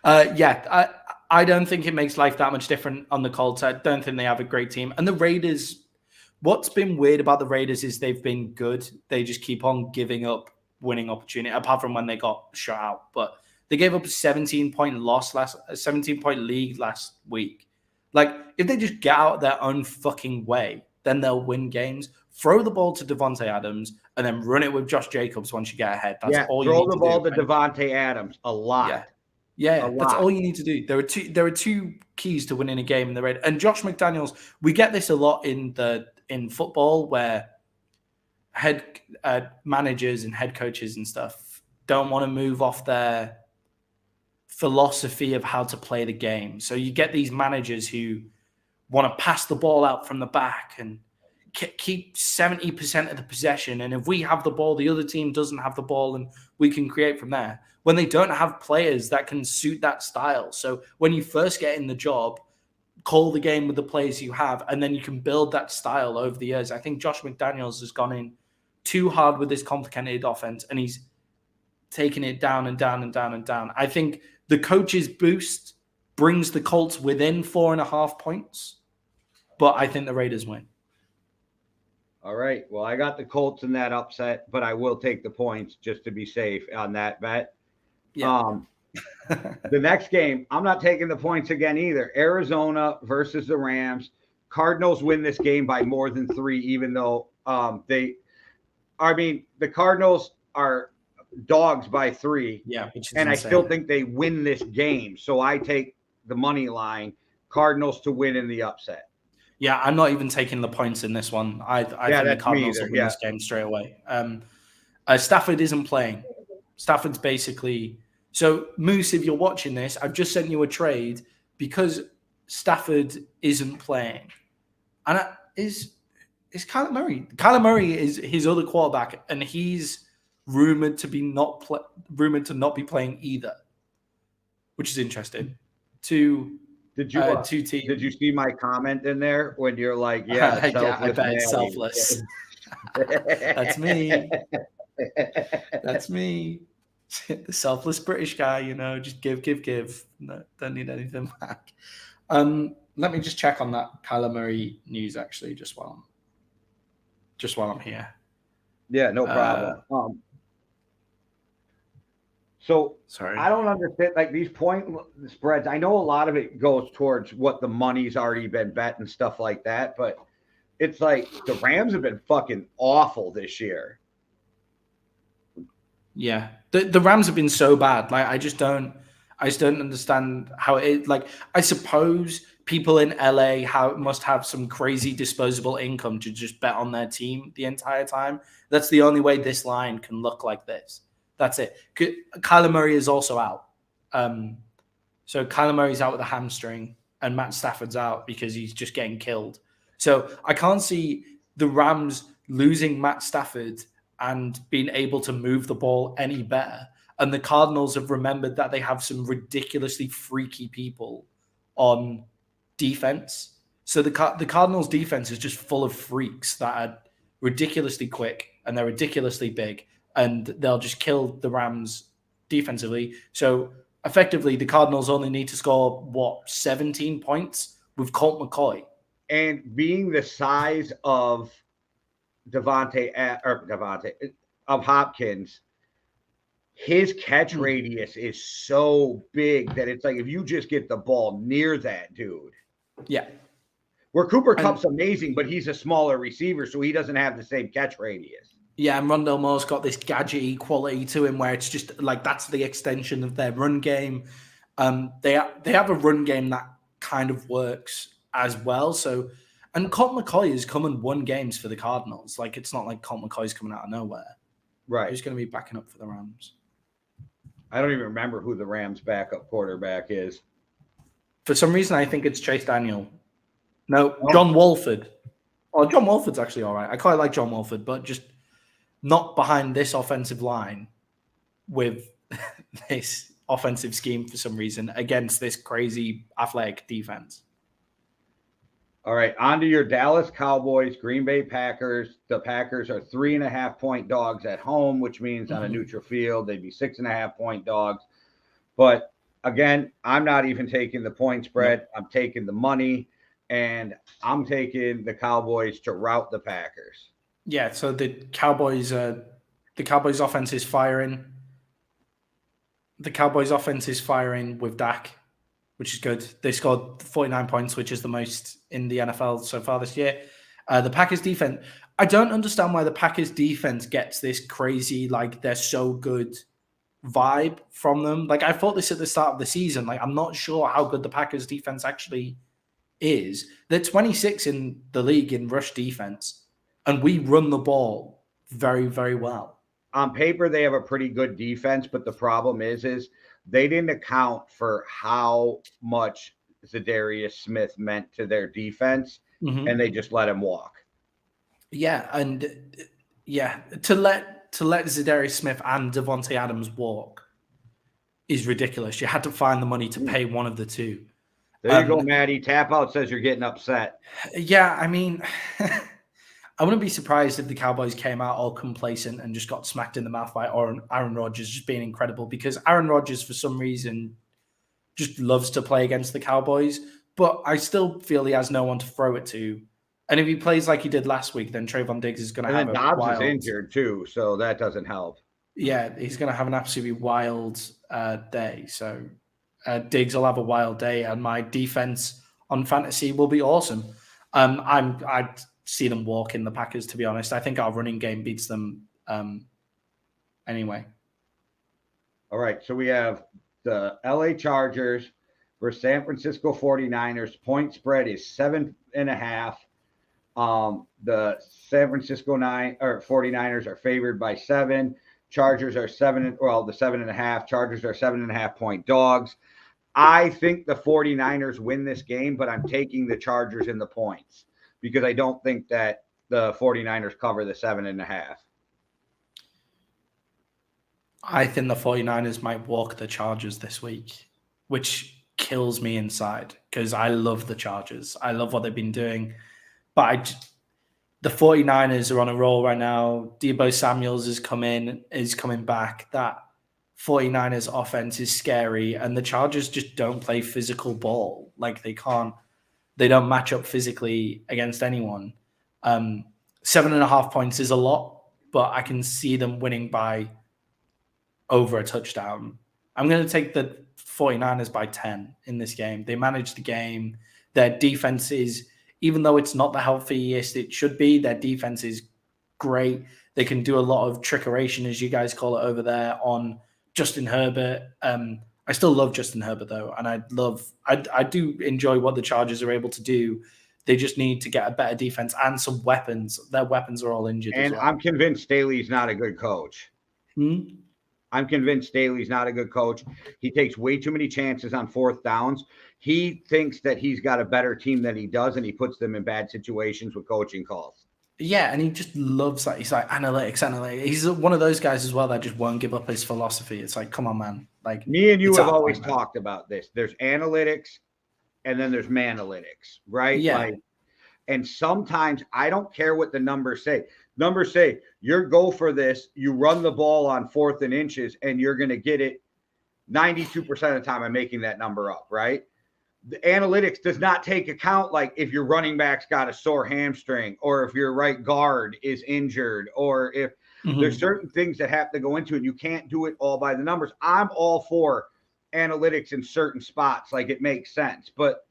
I don't think it makes life that much different on the Colts. I don't think they have a great team. And the Raiders, what's been weird about the Raiders is they've been good. They just keep on giving up winning opportunity, apart from when they got shut out. But they gave up a 17-point lead last week. Like, if they just get out their own fucking way, then they'll win games. Throw the ball to Devontae Adams and then run it with Josh Jacobs once you get ahead. That's all you need to do. Throw the ball to Devontae Adams a lot. Yeah, that's all you need to do. There are two keys to winning a game in the Raiders. And Josh McDaniels, we get this a lot in football where head managers and head coaches and stuff don't want to move off their philosophy of how to play the game. So you get these managers who want to pass the ball out from the back and keep 70% of the possession. And if we have the ball, the other team doesn't have the ball, and we can create from there. When they don't have players that can suit that style. So when you first get in the job, call the game with the players you have, and then you can build that style over the years. I think Josh McDaniels has gone in too hard with this complicated offense, and he's taking it down and down and down and down. I think the coach's boost brings the Colts within 4.5 points, but I think the Raiders win. All right. Well, I got the Colts in that upset, but I will take the points just to be safe on that bet. Yeah. The next game, I'm not taking the points again either. Arizona versus the Rams. Cardinals win this game by more than 3, even though the Cardinals are dogs by 3. Yeah, which is and insane. I still think they win this game. So I take the money line, Cardinals to win in the upset. Yeah, I'm not even taking the points in this one. I think the Cardinals will win this game straight away. Stafford isn't playing. Stafford's basically... So, Moose, if you're watching this, I've just sent you a trade because Stafford isn't playing. And is Kyler Murray. Kyler Murray is his other quarterback, and he's rumored to not be playing either, which is interesting. Did you see my comment in there when you're like, yeah, I bet it's selfless. That's me. That's me. The selfless British guy, just give. No, don't need anything back. Let me just check on that Kyler Murray news actually, just while I'm here. Yeah, no problem. So sorry, I don't understand like these point spreads. I know a lot of it goes towards what the money's already been bet and stuff like that, but it's like the Rams have been fucking awful this year. Yeah, the Rams have been so bad. Like I just don't understand how it. Like I suppose people in LA must have some crazy disposable income to just bet on their team the entire time. That's the only way this line can look like this. That's it. Kyler Murray is also out. So Kyler Murray's out with a hamstring, and Matt Stafford's out because he's just getting killed. So I can't see the Rams losing Matt Stafford and being able to move the ball any better. And the Cardinals have remembered that they have some ridiculously freaky people on defense. So the Cardinals defense is just full of freaks that are ridiculously quick and they're ridiculously big, and they'll just kill the Rams defensively. So effectively, the Cardinals only need to score 17 points with Colt McCoy. And being the size of Hopkins, his catch radius is so big that it's like if you just get the ball near that dude. Yeah. Where Cooper Kupp's amazing, but he's a smaller receiver, so he doesn't have the same catch radius. Yeah, and Rondell Moore's got this gadgety quality to him where it's just like that's the extension of their run game. They have a run game that kind of works as well. So, and Colt McCoy has come and won games for the Cardinals. Like, it's not like Colt McCoy's coming out of nowhere. Right. Who's going to be backing up for the Rams? I don't even remember who the Rams' backup quarterback is. For some reason, I think it's Chase Daniel. No, John Wolford. Oh, John Wolford's actually all right. I quite like John Wolford, but just not behind this offensive line with this offensive scheme for some reason against this crazy athletic defense. All right, on to your Dallas Cowboys, Green Bay Packers. The Packers are 3.5-point dogs at home, which means on a neutral field, they'd be 6.5-point dogs. But again, I'm not even taking the point spread. No. I'm taking the money, and I'm taking the Cowboys to rout the Packers. Yeah, so the Cowboys offense is firing. The Cowboys offense is firing with Dak, which is good. They scored 49 points, which is the most in the NFL so far this year. The Packers defense, I don't understand why the Packers defense gets this crazy, like they're so good vibe from them. Like I thought this at the start of the season. Like I'm not sure how good the Packers defense actually is. They're 26 in the league in rush defense, and we run the ball very, very well. On paper, they have a pretty good defense, but the problem is they didn't account for how much Zadarius Smith meant to their defense, and they just let him walk. Yeah, and to let Zadarius Smith and Devontae Adams walk is ridiculous. You had to find the money to pay one of the two. There you go, Maddie. Tap out says you're getting upset. Yeah, I mean, I wouldn't be surprised if the Cowboys came out all complacent and just got smacked in the mouth by Aaron Rodgers just being incredible, because Aaron Rodgers, for some reason, just loves to play against the Cowboys. But I still feel he has no one to throw it to. And if he plays like he did last week, then Trayvon Diggs is going to have Dobbs is injured too, so that doesn't help. Yeah, he's going to have an absolutely wild day. So Diggs will have a wild day, and my defense on fantasy will be awesome. I'd see them walk in the Packers, to be honest. I think our running game beats them anyway. All right, so we have the LA Chargers versus San Francisco 49ers. Point spread is 7.5. The San Francisco 49ers are favored by 7. Chargers are 7.5. Chargers are 7.5-point dogs. I think the 49ers win this game, but I'm taking the Chargers in the points because I don't think that the 49ers cover the 7.5. I think the 49ers might walk the Chargers this week, which kills me inside because I love the Chargers. I love what they've been doing. But the 49ers are on a roll right now. Deebo Samuels is coming back. That 49ers offense is scary, and the Chargers just don't play physical ball. Like they don't match up physically against anyone. 7.5 points is a lot, but I can see them winning by over a touchdown. I'm going to take the 49ers by 10 in this game. They manage the game. Their defense is, even though it's not the healthiest it should be, their defense is great. They can do a lot of trickeration, as you guys call it over there, on Justin Herbert. I still love Justin Herbert, though, and I do enjoy what the Chargers are able to do. They just need to get a better defense and some weapons. Their weapons are all injured. And as well. I'm convinced Staley's not a good coach. I'm convinced Staley's not a good coach. He takes way too many chances on fourth downs. He thinks that he's got a better team than he does, and he puts them in bad situations with coaching calls. Yeah, and he just loves that. He's like, analytics. He's one of those guys as well that just won't give up his philosophy. It's like, come on, man. Like me and you have always talked about this. There's analytics, and then there's manalytics, right? Yeah. And sometimes I don't care what the numbers say. Numbers say your goal for this, you run the ball on 4th and inches, and you're going to get it 92% of the time. I'm making that number up, right? The analytics does not take account like if your running back's got a sore hamstring, or if your right guard is injured, or if There's certain things that have to go into it. You can't do it all by the numbers. I'm all for analytics in certain spots. Like, it makes sense, but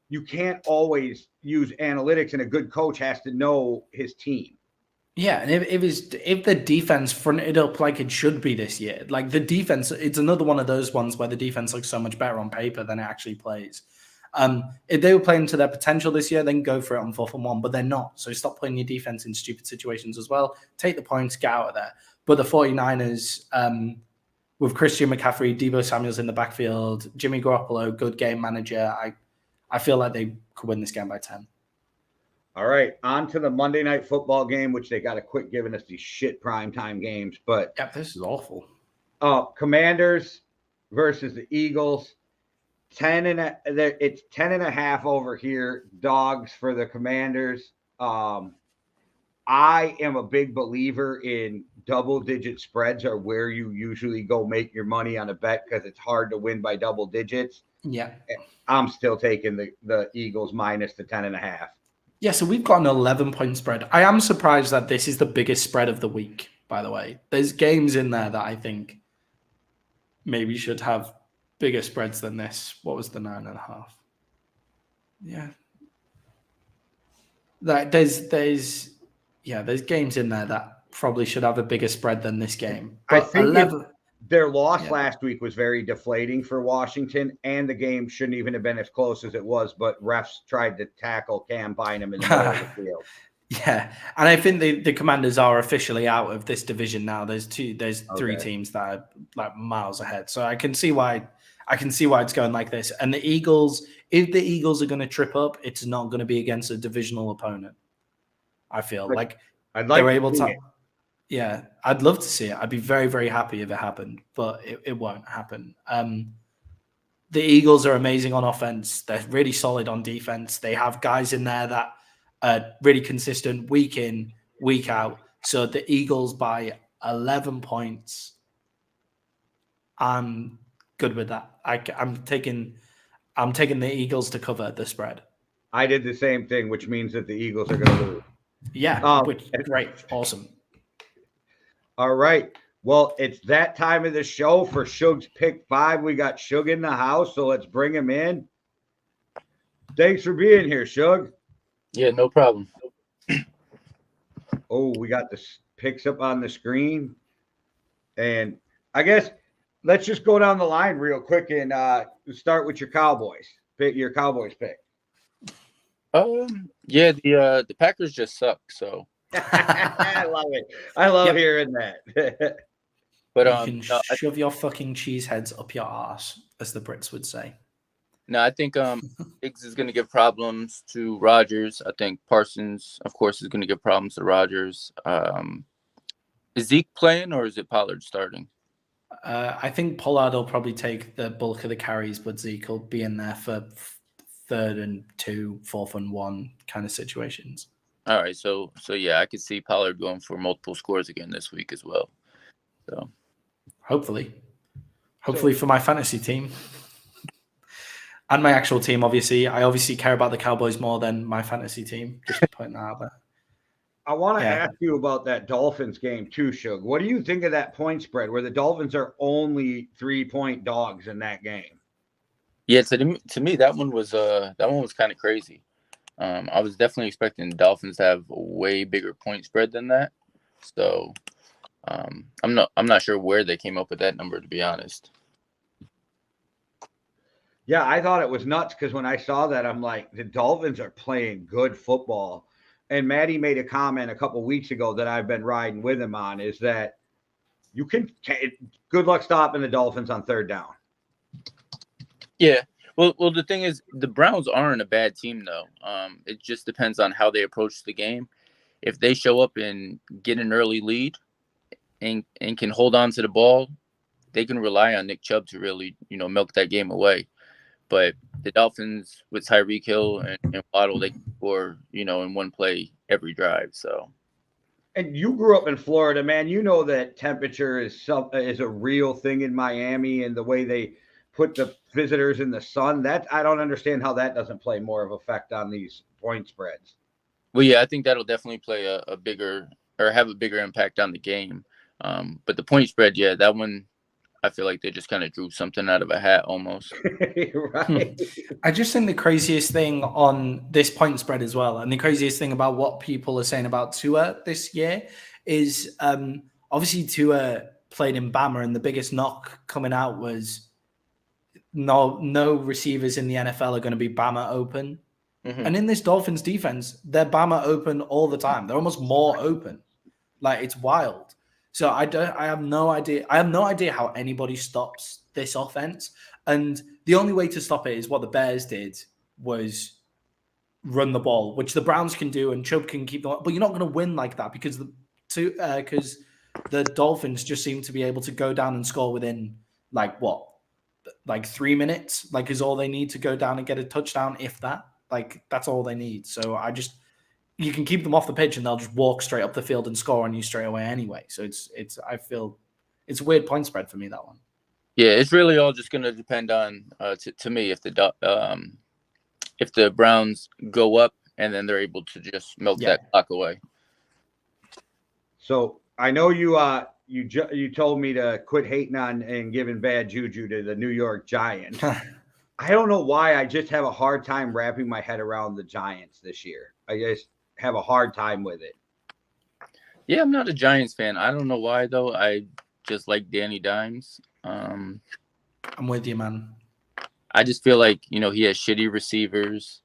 you can't always use analytics, and a good coach has to know his team. Yeah, and if the defense fronted up like it should be this year, like the defense, it's another one of those ones where the defense looks so much better on paper than it actually plays. If they were playing to their potential this year, then go for it on 4th and 1, but they're not. So stop putting your defense in stupid situations as well. Take the points, get out of there. But the 49ers, with Christian McCaffrey, Deebo Samuels in the backfield, Jimmy Garoppolo, good game manager, I feel like they could win this game by 10. All right, on to the Monday Night Football game, which they got to quit giving us these shit primetime games. But yeah, this is awful. Commanders versus the Eagles. It's 10.5 over here. Dogs for the Commanders. I am a big believer in double-digit spreads are where you usually go make your money on a bet because it's hard to win by double digits. Yeah. I'm still taking the Eagles minus the 10.5. Yeah, so we've got an 11-point spread. I am surprised that this is the biggest spread of the week, by the way. There's games in there that I think maybe should have bigger spreads than this. What was the 9.5? Yeah. There's games in there that probably should have a bigger spread than this game. But I think their loss last week was very deflating for Washington, and the game shouldn't even have been as close as it was, but refs tried to tackle Cam Bynum in the middle of the field. Yeah, and I think the Commanders are officially out of this division now. There's three teams that are like miles ahead, so I can see why it's going like this. And the Eagles, if the Eagles are going to trip up, it's not going to be against a divisional opponent. I feel like they're able to. Yeah, I'd love to see it. I'd be very, very happy if it happened, but it won't happen. The Eagles are amazing on offense. They're really solid on defense. They have guys in there that are really consistent week in, week out. So the Eagles by 11 points, I'm good with that. I'm taking the Eagles to cover the spread. I did the same thing, which means that the Eagles are going to lose. Yeah, great, awesome. All right. Well, it's that time of the show for Shug's Pick 5. We got Shug in the house, so let's bring him in. Thanks for being here, Shug. Yeah, no problem. Oh, we got the picks up on the screen. And I guess let's just go down the line real quick and start with your Cowboys. Pick your Cowboys pick. Yeah, the Packers just suck, so I love it. I love hearing that. But you can shove your fucking cheese heads up your ass, as the Brits would say. No, I think Diggs is going to give problems to Rodgers. I think Parsons, of course, is going to give problems to Rodgers. Is Zeke playing or is it Pollard starting? I think Pollard will probably take the bulk of the carries, but Zeke will be in there for 3rd and 2, 4th and 1 kind of situations. All right, so yeah, I could see Pollard going for multiple scores again this week as well. So hopefully for my fantasy team and my actual team. Obviously, I care about the Cowboys more than my fantasy team. Just putting that out there. I want to ask you about that Dolphins game too, Shug. What do you think of that point spread where the Dolphins are only 3-point dogs in that game? Yeah, to me that one was kind of crazy. I was definitely expecting the Dolphins to have a way bigger point spread than that. So I'm not sure where they came up with that number, to be honest. Yeah, I thought it was nuts because when I saw that, I'm like, the Dolphins are playing good football. And Maddie made a comment a couple weeks ago that I've been riding with him on, is that you can good luck stopping the Dolphins on 3rd down. Yeah. Well, the thing is, the Browns aren't a bad team, though. It just depends on how they approach the game. If they show up and get an early lead and can hold on to the ball, they can rely on Nick Chubb to really, milk that game away. But the Dolphins with Tyreek Hill and Waddle, they can score, in one play every drive. So. And you grew up in Florida, man. You know that temperature is a real thing in Miami, and the way they put the visitors in the sun. That I don't understand how that doesn't play more of effect on these point spreads. Well, yeah, I think that'll definitely play a bigger or have a bigger impact on the game. But the point spread, yeah, that one, I feel like they just kind of drew something out of a hat almost. Right. I just think the craziest thing on this point spread as well, and the craziest thing about what people are saying about Tua this year is obviously Tua played in Bama, and the biggest knock coming out was no receivers in the NFL are going to be Bama open. Mhm. And in this Dolphins defense, they're Bama open all the time. They're almost more open. Like, it's wild. So I have no idea. I have no idea how anybody stops this offense. And the only way to stop it is what the Bears did, was run the ball, which the Browns can do, and Chubb can keep going. But you're not going to win like that because the Dolphins just seem to be able to go down and score within like 3 minutes, like is all they need to go down and get a touchdown, if that. Like, that's all they need. So you can keep them off the pitch and they'll just walk straight up the field and score on you straight away anyway. So I feel it's a weird point spread for me, that one. Yeah, it's really all just going to depend on, to me, if the Browns go up and then they're able to just milk that clock away. So I know you told me to quit hating on and giving bad juju to the New York Giants. I don't know why. I just have a hard time wrapping my head around the Giants this year. I just have a hard time with it. Yeah, I'm not a Giants fan. I don't know why, though. I just like Danny Dimes. I'm with you, man. I just feel like, he has shitty receivers.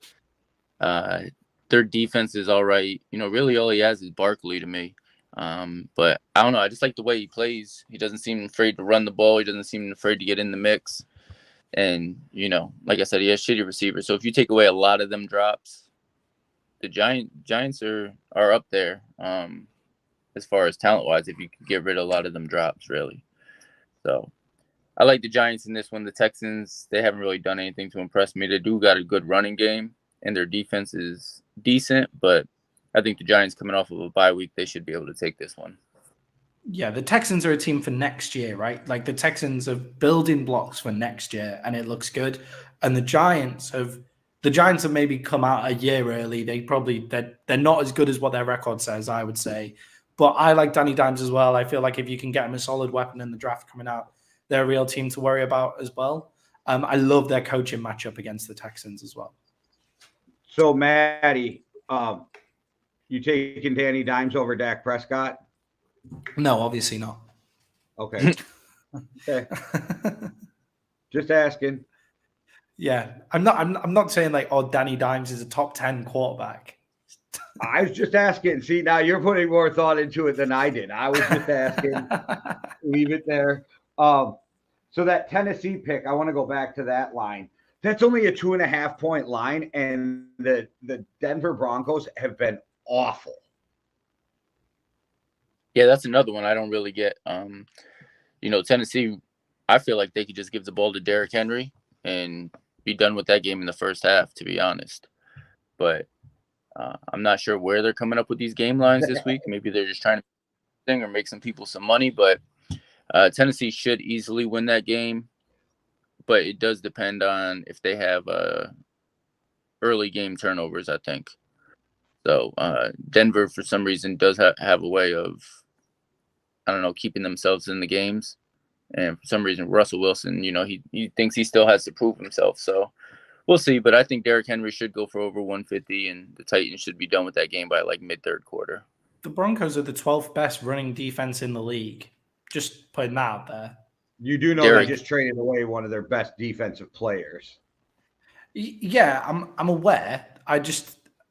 Their defense is all right. Really all he has is Barkley to me. But I don't know. I just like the way he plays. He doesn't seem afraid to run the ball. He doesn't seem afraid to get in the mix. And, like I said, he has shitty receivers. So if you take away a lot of them drops, the Giants are up there as far as talent-wise, if you can get rid of a lot of them drops, really. So I like the Giants in this one. The Texans, they haven't really done anything to impress me. They do got a good running game, and their defense is decent. But I think the Giants, coming off of a bye week, they should be able to take this one. Yeah, the Texans are a team for next year, right? Like, the Texans are building blocks for next year, and it looks good. And the Giants have maybe come out a year early. They're not as good as what their record says, I would say. But I like Danny Dimes as well. I feel like if you can get him a solid weapon in the draft coming out, they're a real team to worry about as well. I love their coaching matchup against the Texans as well. So, Maddie, you taking Danny Dimes over Dak Prescott? No, obviously not. Okay. Okay. Just asking. Yeah, I'm not saying like, Danny Dimes is a top 10 quarterback. I was just asking. See, now you're putting more thought into it than I did. I was just asking. Leave it there. So that Tennessee pick, I want to go back to that line. That's only a 2.5 point line, and the Denver Broncos have been awful. Yeah, that's another one I don't really get. Tennessee, I feel like they could just give the ball to Derrick Henry and be done with that game in the first half, to be honest. But I'm not sure where they're coming up with these game lines this week. Maybe they're just trying to thing or make some people some money. But Tennessee should easily win that game. But it does depend on if they have early game turnovers, I think. So Denver, for some reason, does have a way of, keeping themselves in the games. And for some reason, Russell Wilson, he thinks he still has to prove himself. So we'll see. But I think Derrick Henry should go for over 150, and the Titans should be done with that game by like mid-third quarter. The Broncos are the 12th best running defense in the league. Just putting that out there. You do know Derrick. they just traded away one of their best defensive players. Yeah, I'm aware.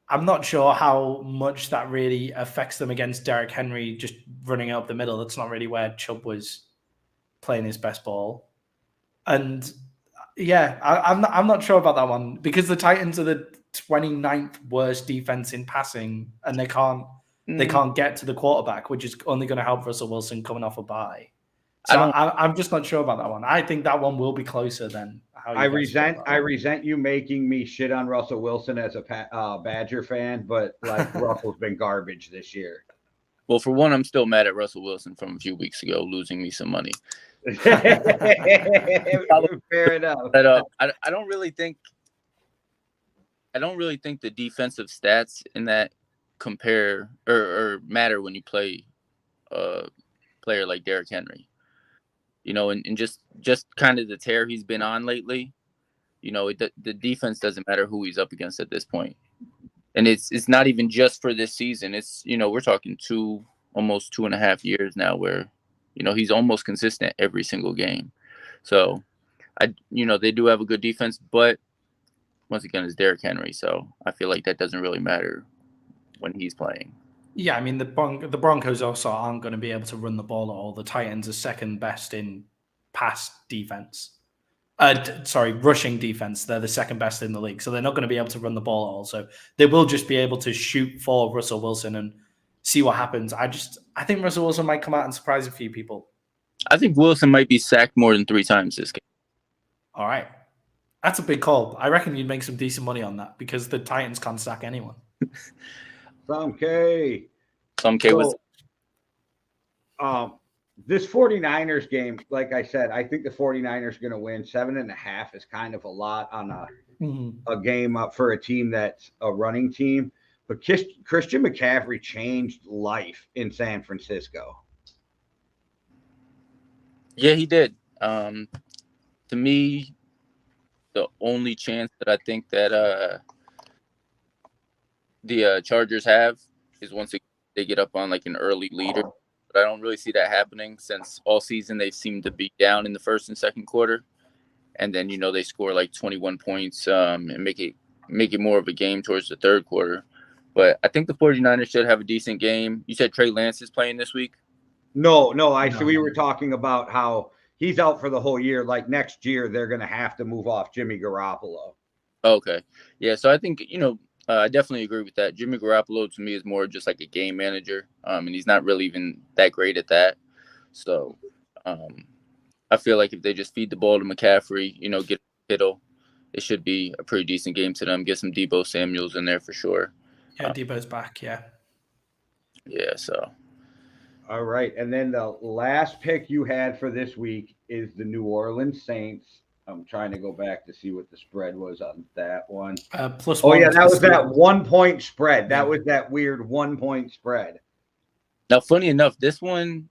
I'm not sure how much that really affects them against Derrick Henry just running up the middle. That's not really where Chubb was playing his best ball. And yeah, I'm not sure about that one because the Titans are the 29th worst defense in passing, and they can't get to the quarterback, which is only going to help Russell Wilson coming off a bye. So I'm just not sure about that one. I think that one will be closer than how you I resent you making me shit on Russell Wilson as a Badger fan, but like Russell's been garbage this year. Well, for one, I'm still mad at Russell Wilson from a few weeks ago losing me some money. Fair enough. But I don't really think the defensive stats in that compare or matter when you play a player like Derrick Henry. And just kind of the tear he's been on lately. The defense doesn't matter who he's up against at this point. And it's not even just for this season. It's, we're talking almost 2.5 years now where, he's almost consistent every single game. So they do have a good defense, but once again, it's Derrick Henry. So I feel like that doesn't really matter when he's playing. Yeah, I mean, the Broncos also aren't going to be able to run the ball at all. The Titans are second best in pass defense. Rushing defense. They're the second best in the league. So they're not going to be able to run the ball at all. So they will just be able to shoot for Russell Wilson and see what happens. I think Russell Wilson might come out and surprise a few people. I think Wilson might be sacked more than 3 times this game. All right. That's a big call. I reckon you'd make some decent money on that because the Titans can't sack anyone. Some K. Was this 49ers game, like I said, I think the 49ers are going to win. 7.5 is kind of a lot on a game up for a team that's a running team. But Christian McCaffrey changed life in San Francisco. Yeah, he did. To me, the only chance that I think that the Chargers have is once they get up on like an early leader. But I don't really see that happening since all season they seem to be down in the first and second quarter. And then, they score like 21 points and make it more of a game towards the third quarter. But I think the 49ers should have a decent game. You said Trey Lance is playing this week? No. We were talking about how he's out for the whole year. Like next year, they're going to have to move off Jimmy Garoppolo. Okay. Yeah, so I think, I definitely agree with that. Jimmy Garoppolo to me is more just like a game manager, and he's not really even that great at that. So I feel like if they just feed the ball to McCaffrey, get Kittle, it should be a pretty decent game to them. Get some Deebo Samuels in there for sure. Yeah, Deebo's back, yeah. Yeah, so. All right, and then the last pick you had for this week is the New Orleans Saints. I'm trying to go back to see what the spread was on that one. +1. Oh, yeah, that was that 1 point spread. That was that weird 1 point spread. Now, funny enough, this one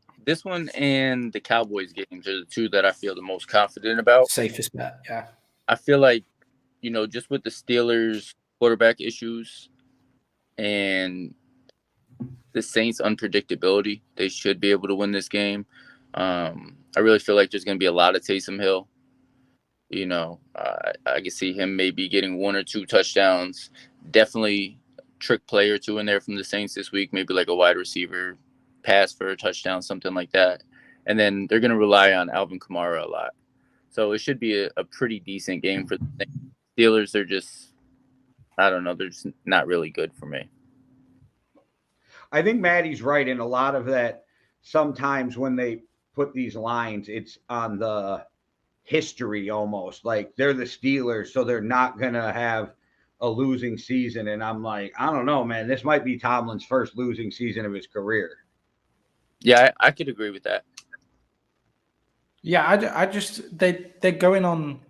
and the Cowboys games are the two that I feel the most confident about. Safest bet, yeah. I feel like, just with the Steelers' quarterback issues and the Saints' unpredictability, they should be able to win this game. I really feel like there's going to be a lot of Taysom Hill. I can see him maybe getting 1 or 2 touchdowns. Definitely trick play or 2 in there from the Saints this week, maybe like a wide receiver pass for a touchdown, something like that. And then they're going to rely on Alvin Kamara a lot. So it should be a pretty decent game for the Saints. Steelers. They're just, I don't know, they're just not really good for me. I think Maddie's right in a lot of that. Sometimes when they put these lines, it's on the history almost. Like they're the Steelers, so they're not going to have a losing season. And I'm like, I don't know, man. This might be Tomlin's first losing season of his career. Yeah, I could agree with that. Yeah, I just they're going on,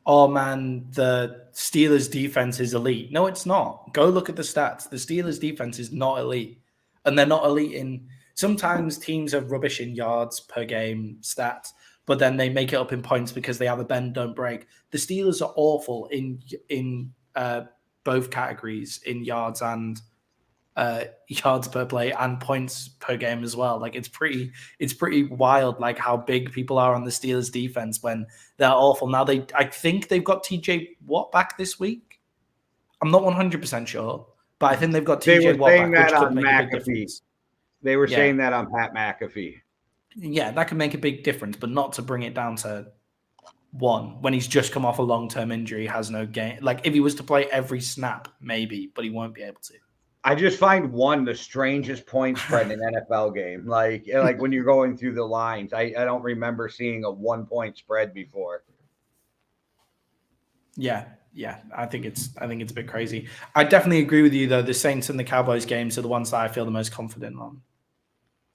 oh man, the Steelers defense is elite. No, it's not. Go look at the stats. The Steelers defense is not elite. And they're not elite in, sometimes teams are rubbish in yards per game stats, but then they make it up in points because they have a bend, don't break. The Steelers are awful in both categories, in yards and yards per play and points per game as well. Like it's pretty wild, like how big people are on the Steelers defense when they're awful. Now I think they've got TJ Watt back this week. I'm not 100% sure, but I think they've got TJ Watt back, which could make a big difference. They were saying that on Pat McAfee. Yeah, that could make a big difference, but not to bring it down to 1 when he's just come off a long-term injury, has no game. Like if he was to play every snap, maybe, but he won't be able to. I just find 1 the strangest point spread in an NFL game. Like when you're going through the lines, I don't remember seeing a 1 point spread before. Yeah, I think it's a bit crazy. I definitely agree with you though. The Saints and the Cowboys games are the ones that I feel the most confident on.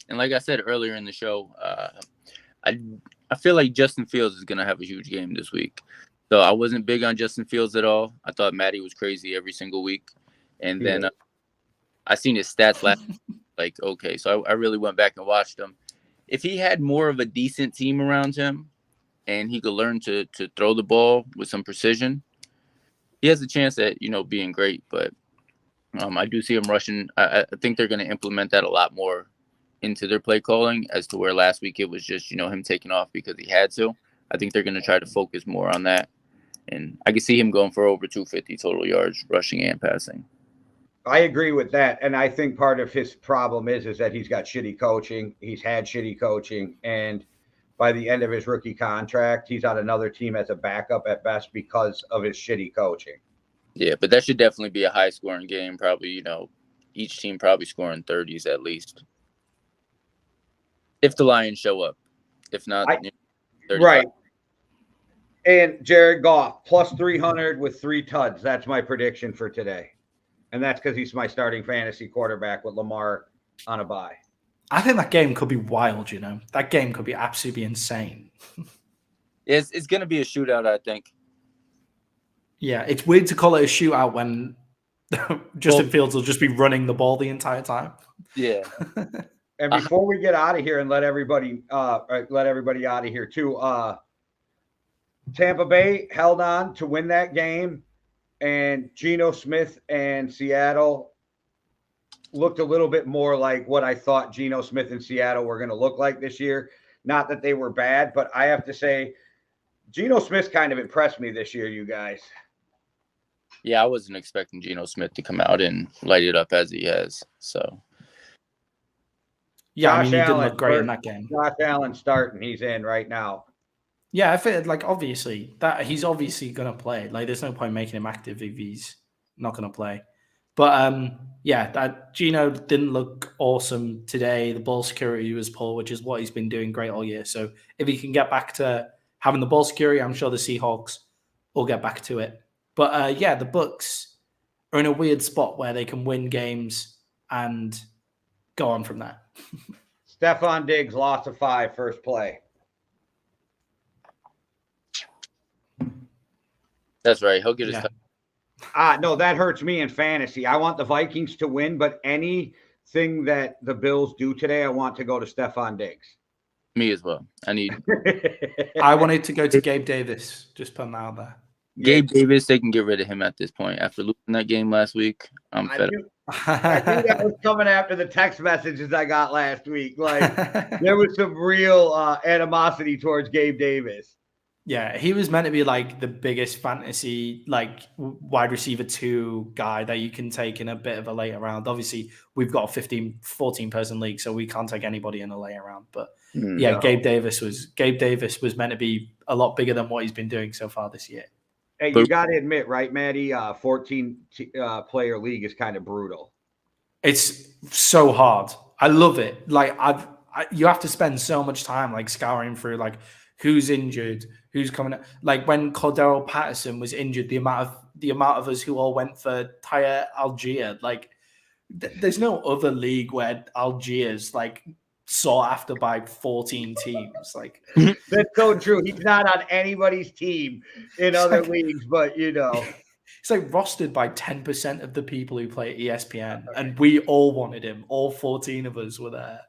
And like I said earlier in the show, I feel like Justin Fields is going to have a huge game this week. So I wasn't big on Justin Fields at all. I thought Matty was crazy every single week. And then I seen his stats last. Like, okay, so I really went back and watched him. If he had more of a decent team around him, and he could learn to throw the ball with some precision, he has a chance at being great. But I do see him rushing. I think they're going to implement that a lot more into their play calling, as to where last week it was just him taking off because he had to. I think they're going to try to focus more on that, and I can see him going for over 250 total yards rushing and passing. I agree with that, and I think part of his problem is that he's got shitty coaching. He's had shitty coaching, and by the end of his rookie contract, he's on another team as a backup at best because of his shitty coaching. Yeah, but that should definitely be a high-scoring game. Probably, each team probably scoring 30s at least. If the Lions show up. If not, 35. Right. And Jared Goff, plus 300 with 3 tuds. That's my prediction for today. And that's because he's my starting fantasy quarterback with Lamar on a bye. I think that game could be wild, That game could be absolutely insane. It's going to be a shootout, I think. Yeah, it's weird to call it a shootout when Justin Fields will just be running the ball the entire time. Yeah. And before we get out of here and let everybody out of here too, Tampa Bay held on to win that game, and Geno Smith and Seattle looked a little bit more like what I thought Geno Smith and Seattle were going to look like this year. Not that they were bad, but I have to say Geno Smith kind of impressed me this year, you guys. Yeah, I wasn't expecting Geno Smith to come out and light it up as he has. So, yeah, Josh he didn't Allen, look great in that game. Josh Allen starting, he's in right now. Yeah, I feel like obviously that he's obviously going to play. Like, there's no point making him active if he's not going to play. But yeah, that Geno didn't look awesome today. The ball security was poor, which is what he's been doing great all year. So if he can get back to having the ball security, I'm sure the Seahawks will get back to it. But yeah, the Bucs are in a weird spot where they can win games and go on from that. Stephon Diggs lost to 5 first play. That's right. He'll get his No, that hurts me in fantasy. I want the Vikings to win, but anything that the Bills do today, I want to go to Stephon Diggs. Me as well. I wanted to go to Gabe Davis. Just putting that out there. Gabe Davis, they can get rid of him at this point. After losing that game last week, I'm fed up. I knew that was coming after the text messages I got last week. Like, there was some real animosity towards Gabe Davis. Yeah, he was meant to be like the biggest fantasy, like wide receiver 2 guy that you can take in a bit of a later round. Obviously, we've got a 14 person league, so we can't take anybody in a later round. But yeah, no. Gabe Davis was meant to be a lot bigger than what he's been doing so far this year. Hey, you got to admit, right, Maddie? 14 player league is kind of brutal. It's so hard. I love it. Like you have to spend so much time like scouring through like who's injured, who's coming up. Like when Cordero Patterson was injured, the amount of us who all went for Tyre Algier, like there's no other league where Algier's like sought after by 14 teams. Like that's so true. He's not on anybody's team in other leagues, but it's like rostered by 10% of the people who play at ESPN, and we all wanted him. All 14 of us were there.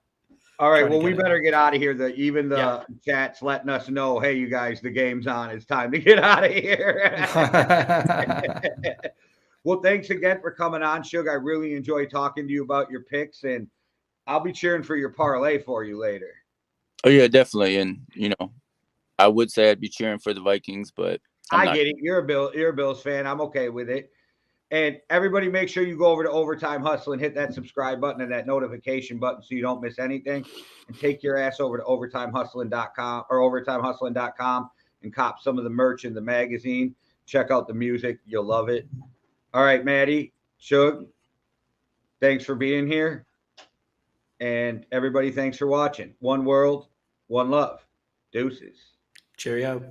All right, well, we better get out of here. Even the chat's letting us know, hey, you guys, the game's on. It's time to get out of here. Well, thanks again for coming on, Suge. I really enjoy talking to you about your picks, and I'll be cheering for your parlay for you later. Oh, yeah, definitely. And, I would say I'd be cheering for the Vikings, but I get it. You're a Bills fan. I'm okay with it. And everybody, make sure you go over to Overtime Hustle and hit that subscribe button and that notification button so you don't miss anything. And take your ass over to overtimehustling.com or overtimehustling.com and cop some of the merch in the magazine. Check out the music. You'll love it. All right, Maddie, Suge, thanks for being here. And everybody, thanks for watching. One world, one love. Deuces. Cheerio.